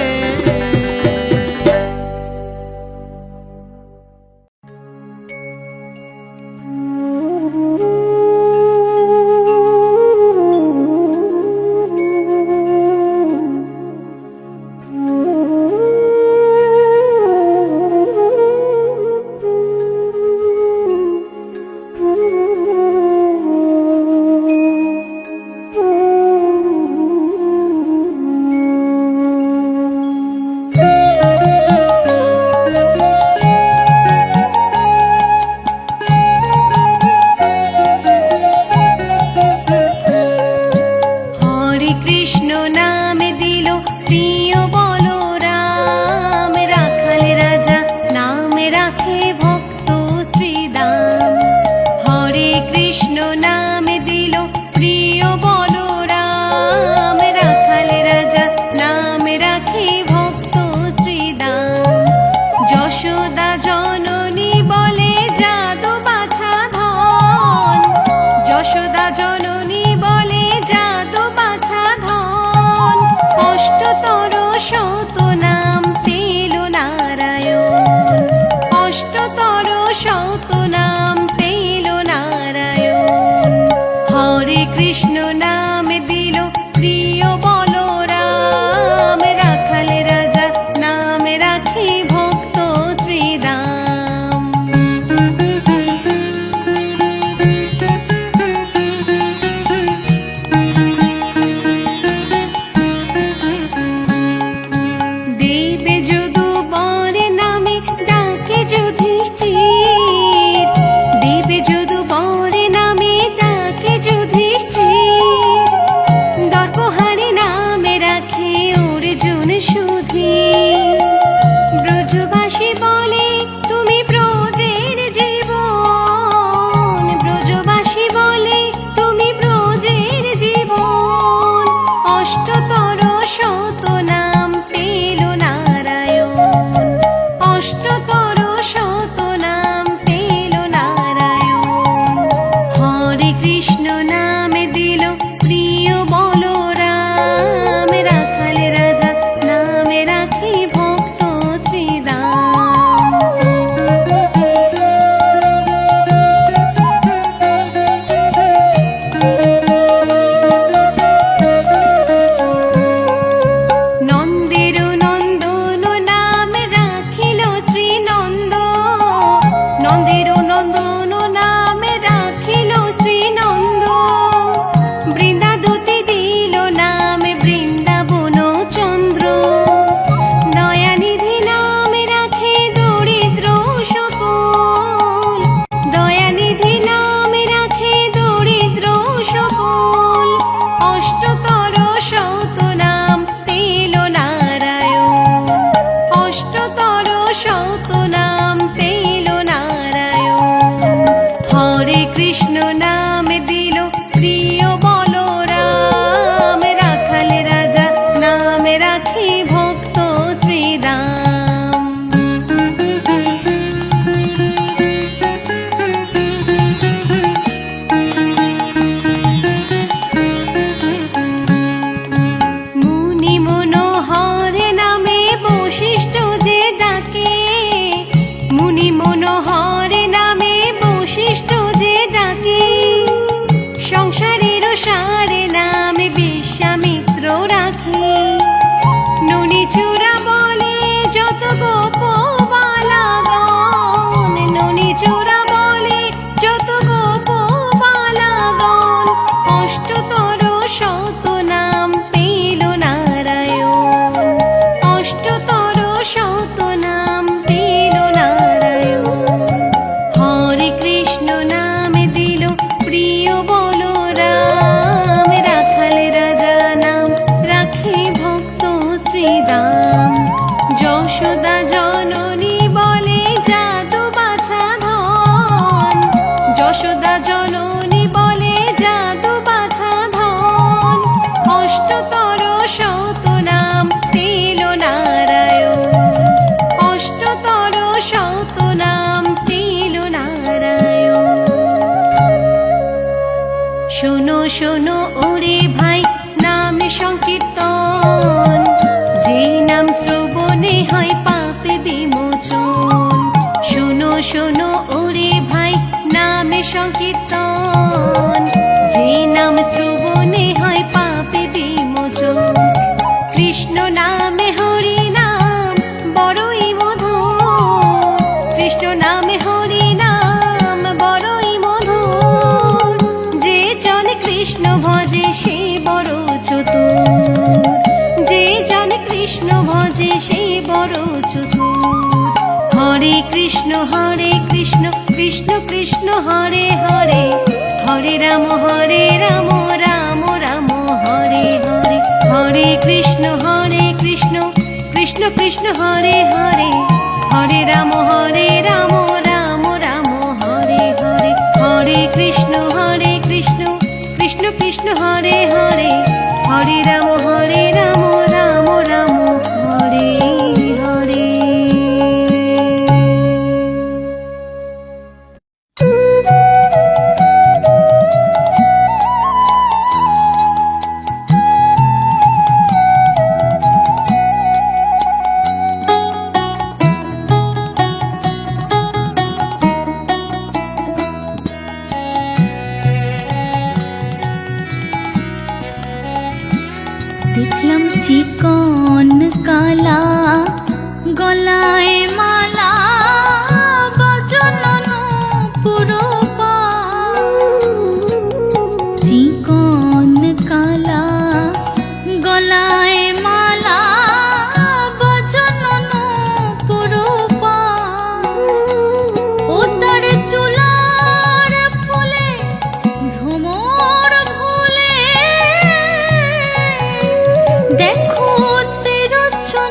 হরে কৃষ্ণ নাম দিল প্রিয় বলরাম, রাখাল রাজা নামে রাখে ভক্ত শ্রীদাম। হরে কৃষ্ণ কৃষ্ণ নাম দিল প্রিয় বলরাম, রাখাল রাজা নাম রাখি ভক্ত শ্রীরাম। মুনি মনোহর নামে বশিষ্ঠ যে ডাকে, মুনি মনোহর নামে বশিষ্ঠ যে ডাকে, সংসারের সারে নামে বিশ্বামিত্র রাখে। ননি চূড়া বলে যত গোপবালাগণ, ননি চূড়া বলে যত গোপবালাগণ, অষ্টতর শত নাম পেল নারায়ণ, অষ্টতর শত নাম পেল নারায়ণ। হরে কৃষ্ণ নাম দিল প্রিয় বলরাম, রাখাল রাজা নাম রাখে ভক্ত শ্রীরাম। যশোদা জননী বলে যাদু বাছা ধন, যশোদা জননী বলে যাদু বাছা ধন, অষ্টতর শত নাম পেল নারায়ণ, অষ্টতর শত নাম পেল নারায়ণ। শোনো শোনো ওরে ভাই নাম সংকীর্তন, যে নাম শ্রবণে হয় পাপ বিমোচন। শোনো শোনো ওরে ভাই নাম সংকীর্তন, যে নাম শ্রবণে হয় পাপ বিমোচন। কৃষ্ণ নামে হরি নাম বড়ই মধুর, কৃষ্ণ নামে হরি নাম বড়ই মধুর। যে জন কৃষ্ণ ভজে সে বড় চতুর, যে জন কৃষ্ণ ভজে সে বড় চতুর। হরে কৃষ্ণ কৃষ্ণ কৃষ্ণ হরে হরে, হরে রাম রাম রাম হরে হরে। হরে কৃষ্ণ কৃষ্ণ কৃষ্ণ হরে হরে, হরে রাম রাম রাম হরে হরে। হরে কৃষ্ণ কৃষ্ণ কৃষ্ণ হরে হরে, হরে রাম রাম রাম হরে হরে। দেখলাম চিকন কালা গলায় মালা, বচনন পুরো পা। চিকন কালা গলায় মালা, বচনন পুরো পা। ও তার চুলার ফুলে ভ্রমর ভুলে, দেখো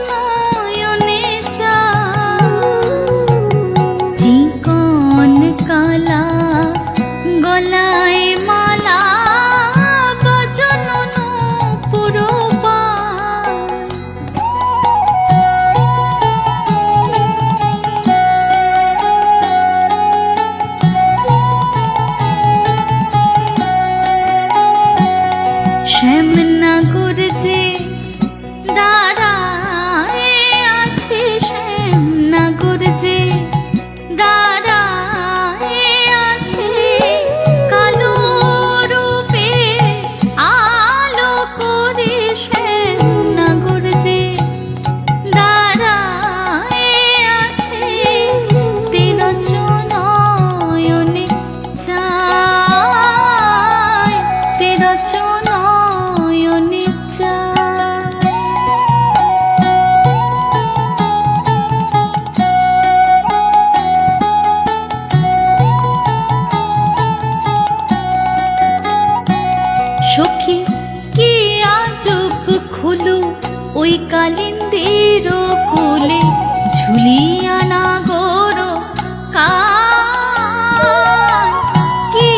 নয়নে চা। চিকন কালা গলায় মালা, বচনন পুরো পা। শ্যামনগর যে দাঁড়ায় আছে, শ্যামনগর যে দাঁড়ায় আছে, কালো রূপে আলো করে। শ্যামনগর যে দাঁড়ায় আছে, তেরচনয়নে চায়, তেরচনয়নে চায়। সখী কি আজব খুলু ওই কালিন্দির কোলে, ঝুলিয়া না গোর কান। কি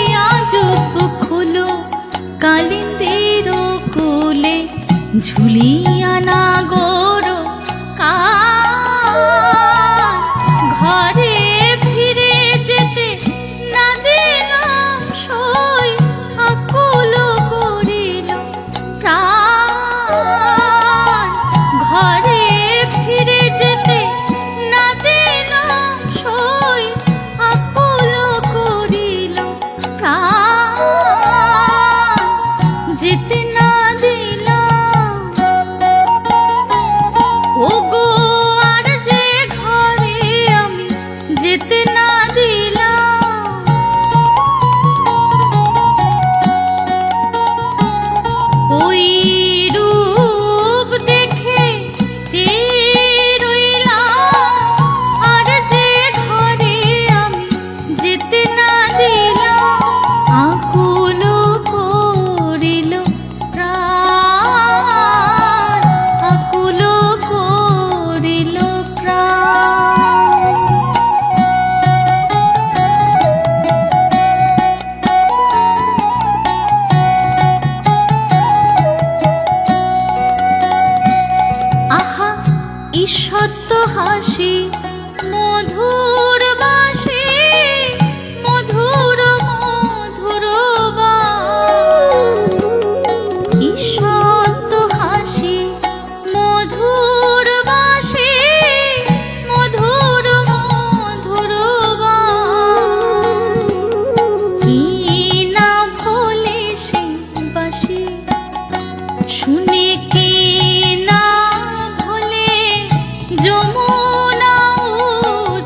ঝুলিয়া না গোরো ঘরে ফিরে যেতে না দিলাম সই আকুল করিল প্রাণ ঘরে ফিরে যেতে না দিলাম সই আকুল করিল প্রাণ যেতে না দিলাম ওগো আর যে ঘরে আমি যেতে না দিলাম ওই রূপ দেখে চেয়ে রইলাম আর যে ঘরে আমি যেতে না দিলাম আকুল করিল প্রাণ আকুল করিল প্রাণ আহা ঈষৎ হাসি মধুর বাসি মধুর মধুর ঈষৎ হাসি মধুর বাসি মধুর মধুর কি না ভোলে সে বাসি শুনে কে না ভোলে যমুনা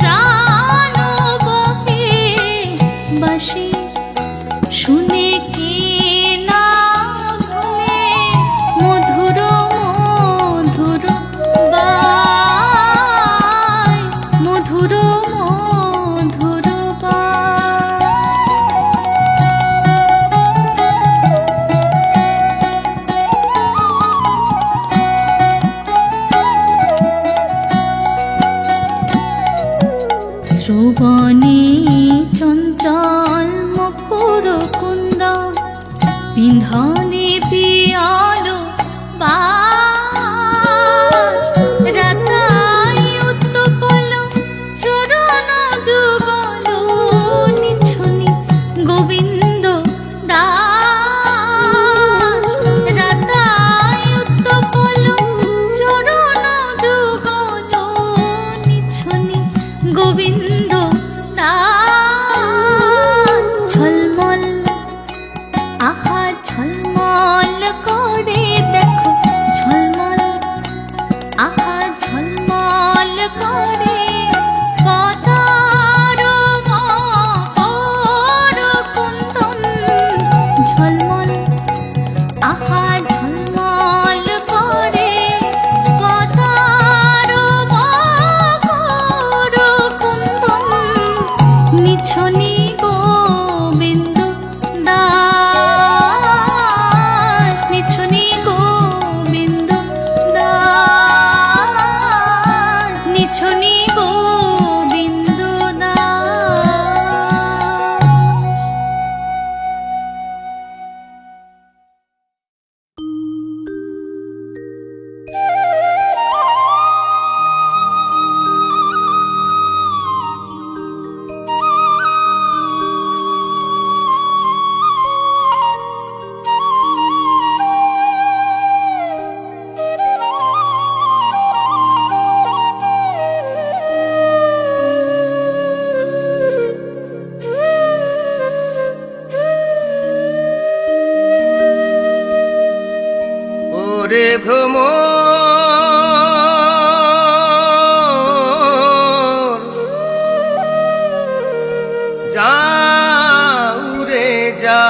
জানো বহে বাসি শুনে কে না ভোলে মধুর মধুর বাই মধুর মধুর বাই শ্রবণে চঞ্চল মকর কুন্দ বিন্ধনে পিয়ালো বাস রাতাই উত্তপল চরণ যুগল নিছনি গোবিন্দ দাস রাতাই উত্তপল চরণ যুগল নিছনি গোবিন্দ দাস ঝলমল আহা ঝলমল করে দেখো ঝলমল আহা ঝলমল করে পতার মকর কুন্দন ঝলমল আহা ঝলমল করে পতার মকর কুন্দন নিছনি গোবিন্দ দাস নিছনি গোবিন্দ দাস নিছনি গোবিন্দ দাস ওরে ভ্রম যাও রে যা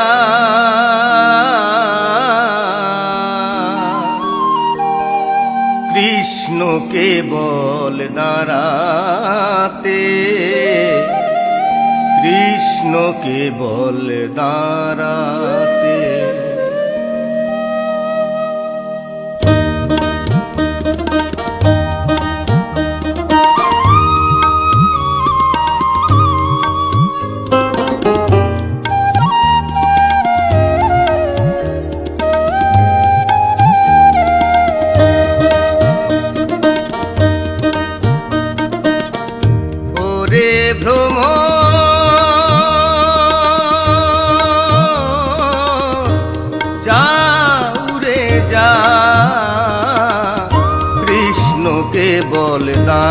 কৃষ্ণ কেবল দাঁড়াতে কৃষ্ণ কেবল দাঁড়াতে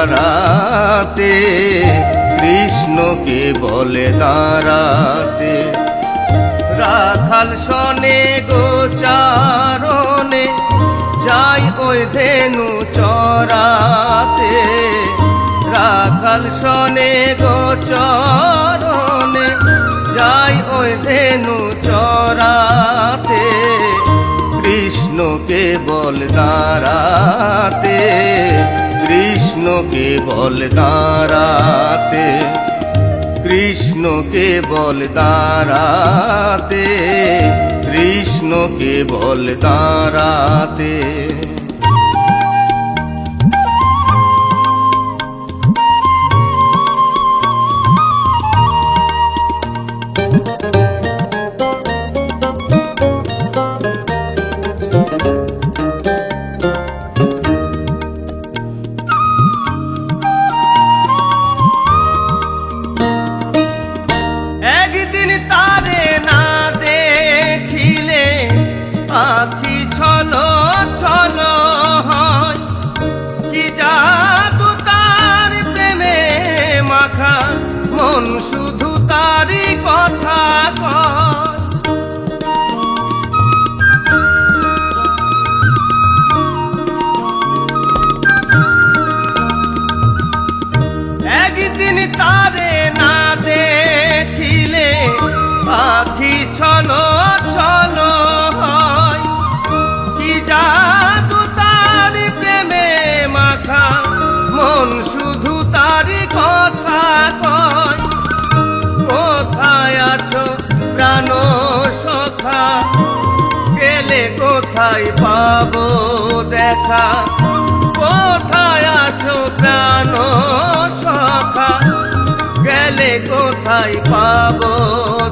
দাঁড়াতে, কৃষ্ণকে বলে দাঁড়াতে। রাখাল শনে গোচারণে যাই ওই ধেনু চরাতে, রাখাল শনে গোচারণে যাই ওই ধেনু চরাতে, কৃষ্ণকে বল দাঁড়াতে, কৃষ্ণকে বল দাঁড়াতে, কৃষ্ণকে বল দাঁড়াতে, কৃষ্ণকে বল দাঁড়াতে। একদিন তারে না দেখিলে আখি ছলো ছলো হয়, কি জাদু তার প্রেমে মাখা, মন শুধু তারই কথা কয়। একদিন তারে না দেখিলে আখি ছলো ছলো হয়, কি জাদু তার প্রেমে মাখা, মন শুধু তারই কথা কয়। কোথায় আছো প্রাণ সখা, গেলে কোথায় পাবো দেখা, কোথায় আছো প্রাণ সখা, গেলে কোথায় পাবো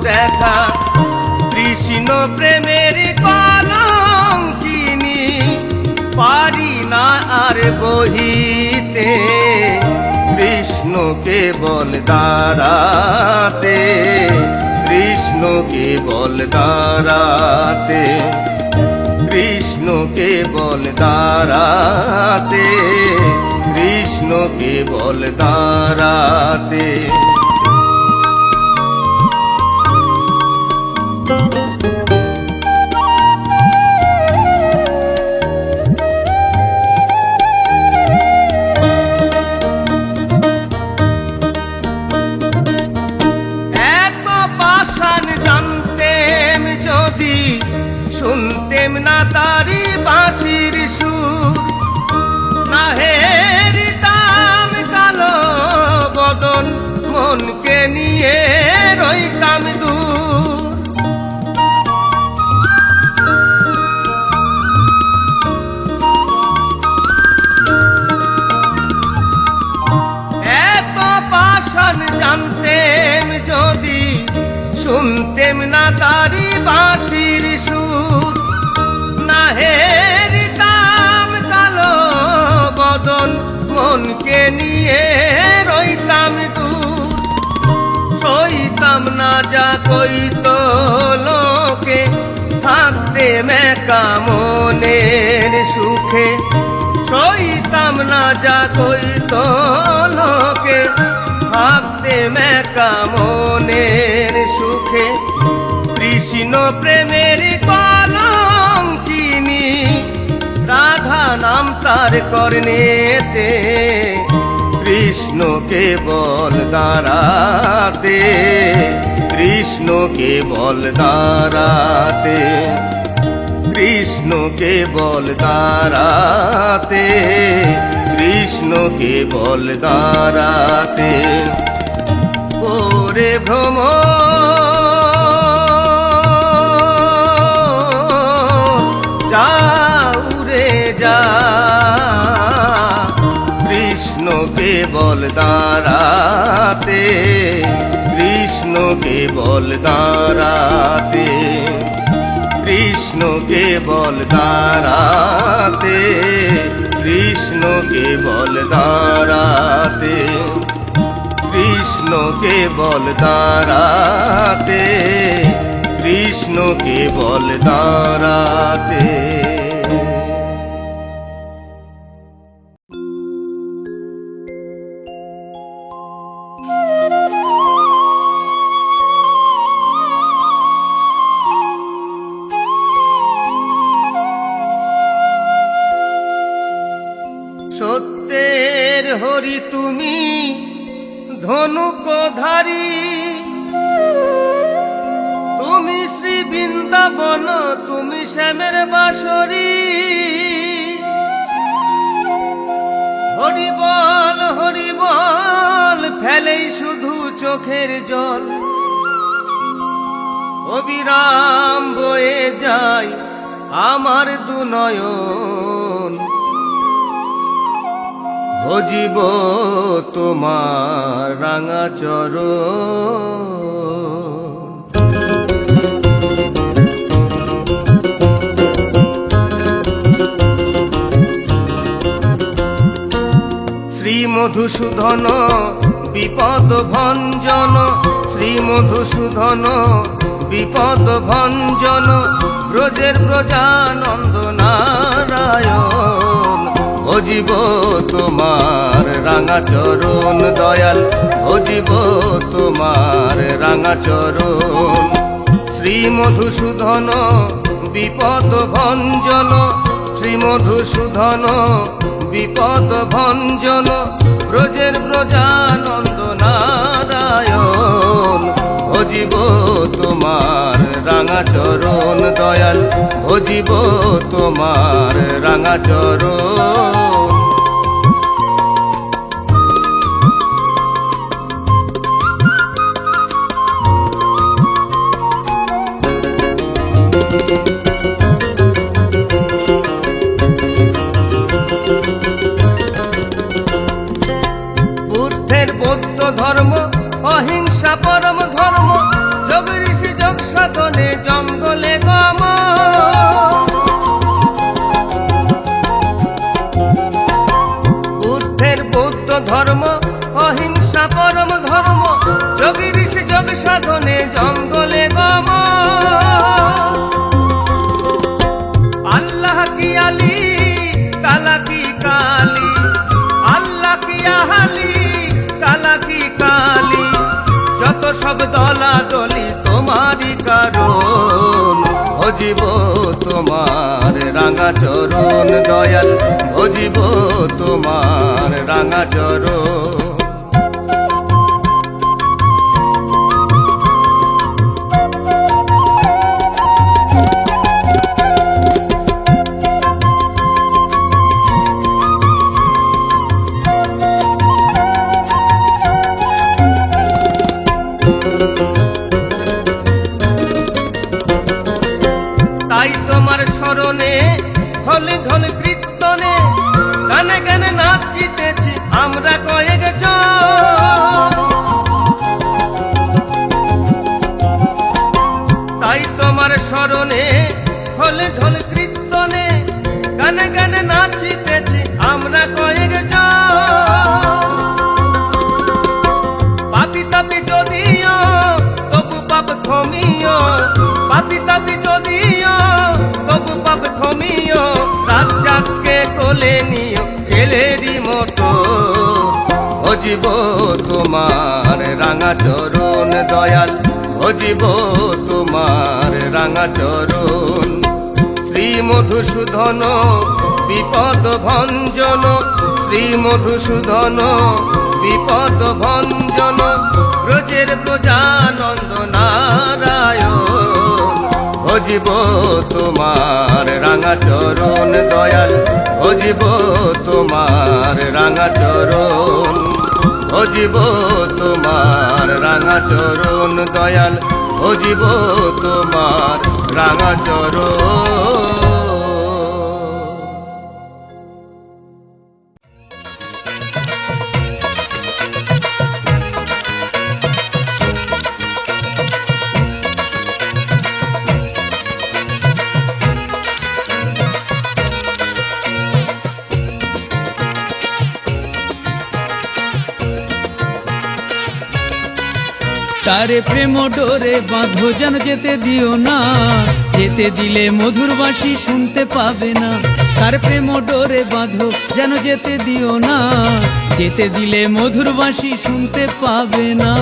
দেখা। কৃষ্ণ প্রেমের কলঙ্কিনী পারি না আর বহিতে, কৃষ্ণকে বল দাঁড়াতে, কৃষ্ণকে বল দাঁড়াতে, কৃষ্ণকে বল দাঁড়াতে, কৃষ্ণকে বল দাঁড়াতে। এত পাষাণ জানতেম যদি, শুনতেম না তারি বাঁশির সুর, না হেরিতাম কালো বদন, মনকে নিয়ে রইতাম দূর। এত পাষাণ জানতেম যদি, শুনতেম না তারি বাঁশির সুর, না হেরিতাম কালো বদন, মনকে নিয়ে রইতাম দূর। সইতাম না যা কইতো লোকে, থাকতে মেকা মনের সুখে। সইতাম না যা কইতো লোকে, থাকতে মেকা মনের সুখে। কৃষ্ণ প্রেমের কলঙ্কিনী রাধা নাম তার কর্ণেতে, কৃষ্ণকে বল দাঁড়াতে, কৃষ্ণকে বল দাঁড়াতে, কৃষ্ণকে বল দাঁড়াতে, কৃষ্ণকে বল দাঁড়াতে। ওরে ভ্রম যাউরে যা, কৃষ্ণকে বল দাঁড়াতে, কৃষ্ণকে বল দাঁড়াতে, কৃষ্ণকে বল দাঁড়াতে, কৃষ্ণকে বল দাঁড়াতে, কৃষ্ণকে বল দাঁড়াতে, কৃষ্ণকে বল দাঁড়াতে। তুমি ধনুকধারী, তুমি শ্রী বৃন্দাবন, তুমি শ্যামের বাঁশরী। হরি বল ফেলেই শুধু চোখের জল, অবিরাম বয়ে যায় আমার দুনয়ন। ভজিব তোমার রাঙা চরণ। শ্রী মধুসূদন বিপদ ভঞ্জন, শ্রী মধুসূদন বিপদ ভঞ্জন, ব্রজের ব্রজানন্দ নারায়ণ। ভজিব তোমার রাঙা চরণ দয়াল, ভজিব তোমার রাঙা চরণ। শ্রী মধুসূদন বিপদ ভঞ্জন, শ্রী মধুসূদন বিপদ ভঞ্জন, ব্রজের ব্রজানন্দ নারায়ণ। ভজিব তোমার রাঙা চরণ দয়াল, ভজিব তোমার রাঙা চরণ। বুদ্ধের বৌদ্ধ ধর্ম, অহিংসা পরম ধর্ম, যোগ ঋষি যোগ সাধনে জঙ্গলে গম। বুদ্ধের বৌদ্ধ ধর্ম, অহিংসা পরম ধর্ম, যোগ ঋষি যোগ সাধনে জঙ্গলে গম। আল্লাহ কি আলী, কালা কি কালী, আল্লাহ কি আহালি, কালা কি কালী, যত সব দলাদলি তোমারই কারণ। ভজিব তোমার রাঙা চরণ দয়াল, ভজিব তোমার রাঙা চরণ। তাই তোমার স্মরণে ঢলে ঢলে কীর্তনে, গানে গানে নাচিতেছি আমরা কয়েকজন। তাই তোমার স্মরণে ঢলে ঢলে কীর্তনে, গানে গানে নাচিতেছি আমরা কয়েকজন। পাপি তাপি যদিও তবু পাপ ক্ষমিও, পাপি তাপি যদিও তবু পাপ ক্ষমিও, রাজ্জাককে কোলে নিও ছেলেরই মতো। ভজিব তোমার রাঙা চরণ দয়াল, ভজিব তোমার রাঙা চরণ। শ্রী মধুসূদন বিপদ ভঞ্জন, শ্রী মধুসূদন বিপদ ভঞ্জন, ব্রজের ব্রজানন্দ নারায়ণ। ভজিব তোমার রাঙা চরণ দয়াল, ভজিব তোমার রাঙা চরণ। ভজিব তোমার রাঙা চরণ দয়াল, ভজিব তোমার রাঙা চরণ। তারে প্রেম ডোরে বাঁধো যেন যেতে দিও না, যেতে দিলে মধুর বাঁশি শুনতে পাবে না। তার প্রেম ডোরে বাঁধো যেন যেতে দিও না, যেতে দিলে মধুর বাঁশি শুনতে পাবে না।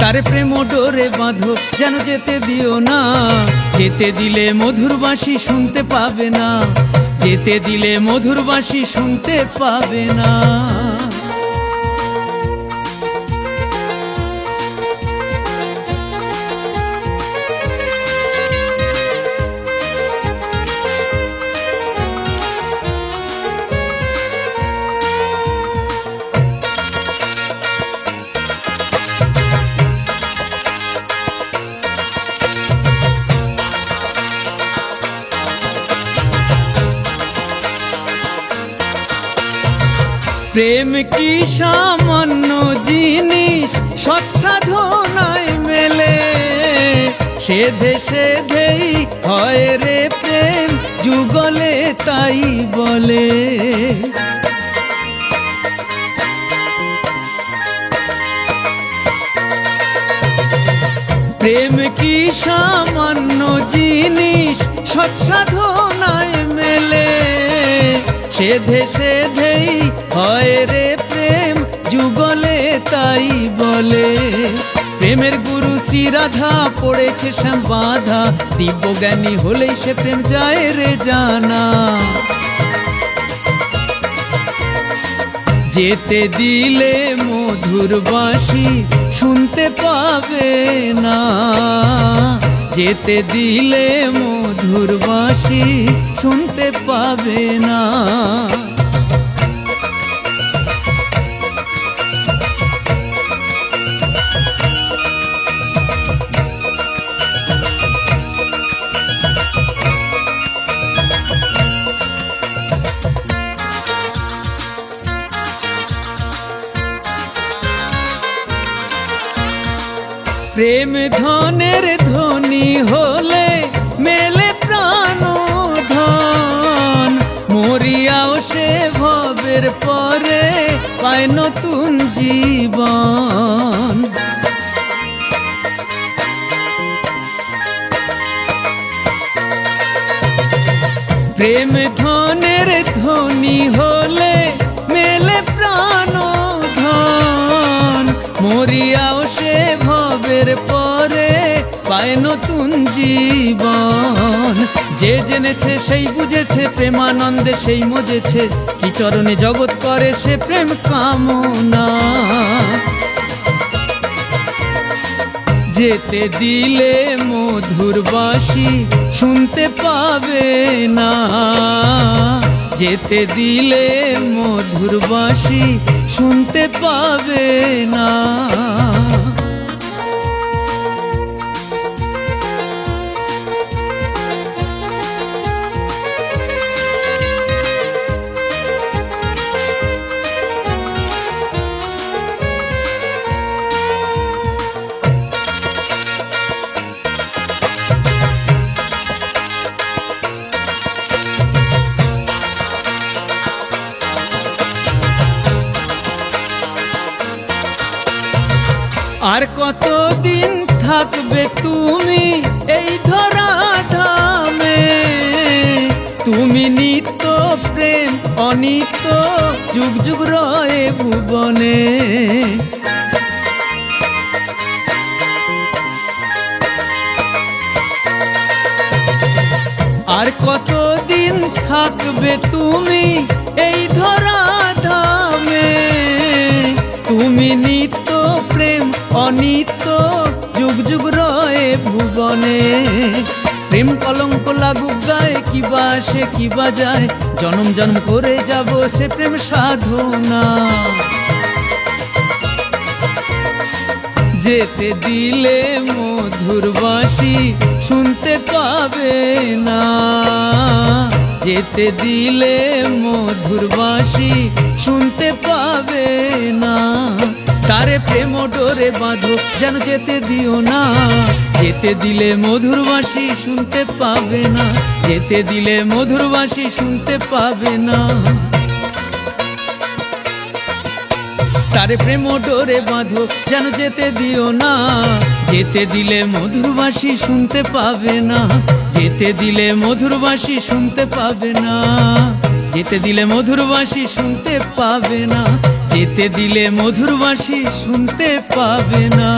তার প্রেম ডোরে বাঁধো যেন যেতে দিও না, যেতে দিলে মধুর বাঁশি শুনতে পাবে না। যেতে দিলে মধুর বাঁশি শুনতে পাবে না। প্রেম কি সামান্য জিনিস সৎ সাধনায় মেলে, সেধে সেধেই হয় রে প্রেম যুগলে তাই বলে। প্রেম কি সামান্য জিনিস সৎ সাধনায় মেলে, সেধে সেধেই হয় রে প্রেম যুগলে তাই বলে। প্রেমের গুরু শ্রী রাধা পড়েছে শ্যাম বাধা, দিব্য জ্ঞানী হলেই সে প্রেম যায় রে জানা। যেতে দিলে মধুর বাঁশি শুনতে পাবে না, যেতে দিলে মধুর বাঁশি শুনতে পাবে না। প্রেম ধনের ধনী হলে মেলে প্রাণ ধন, মরিয়াও সে ভবের পরে পায় নতুন জীবন। প্রেম ধনের ধনী হলে মেলে প্রাণ ধন, মরিয়াও সে ভবের পরে পায় নতুন জীবন। যে জেনেছে সেই বুঝেছে, প্রেমানন্দে সেই মজেছে, শ্রীচরণে জগৎ করে সে প্রেম কামনা। যেতে দিলে মধুর বাঁশি শুনতে পাবে না, যেতে দিলে মধুর বাঁশি শুনতে পাবে না। আর কতদিন থাকবে তুমি এই ধরা ধামে, তুমি নিত্য প্রেম অনিত্য যুগ যুগ রয়ে ভুবনে। আর কতদিন থাকবে তুমি এই ধরা ধামে, তুমি নিত্য প্রেম অনিত্য যুগ যুগ রয়ে ভুবনে। প্রেম কলঙ্ক লাগুক গায়ে কিবা সে কিবা যায়, জনম জন্ম করে যাব সে প্রেম সাধনা। যেতে দিলে মধুর বাঁশি শুনতে পাবে না, যেতে দিলে মধুর বাঁশি শুনতে পাবে না। তারে প্রেম ডোরে বাঁধো যেন যেতে দিও না, যেতে দিলে মধুর বাঁশি শুনতে পাবে না, যেতে দিলে মধুর বাঁশি শুনতে পাবে না। তারে প্রেম ডোরে বাঁধো যেন যেতে দিও না, যেতে দিলে মধুর বাঁশি শুনতে পাবে না, যেতে দিলে মধুর বাঁশি শুনতে পাবে না, যেতে দিলে মধুর বাঁশি শুনতে পাবে না, যেতে দিলে মধুর বাঁশি শুনতে পাবে না।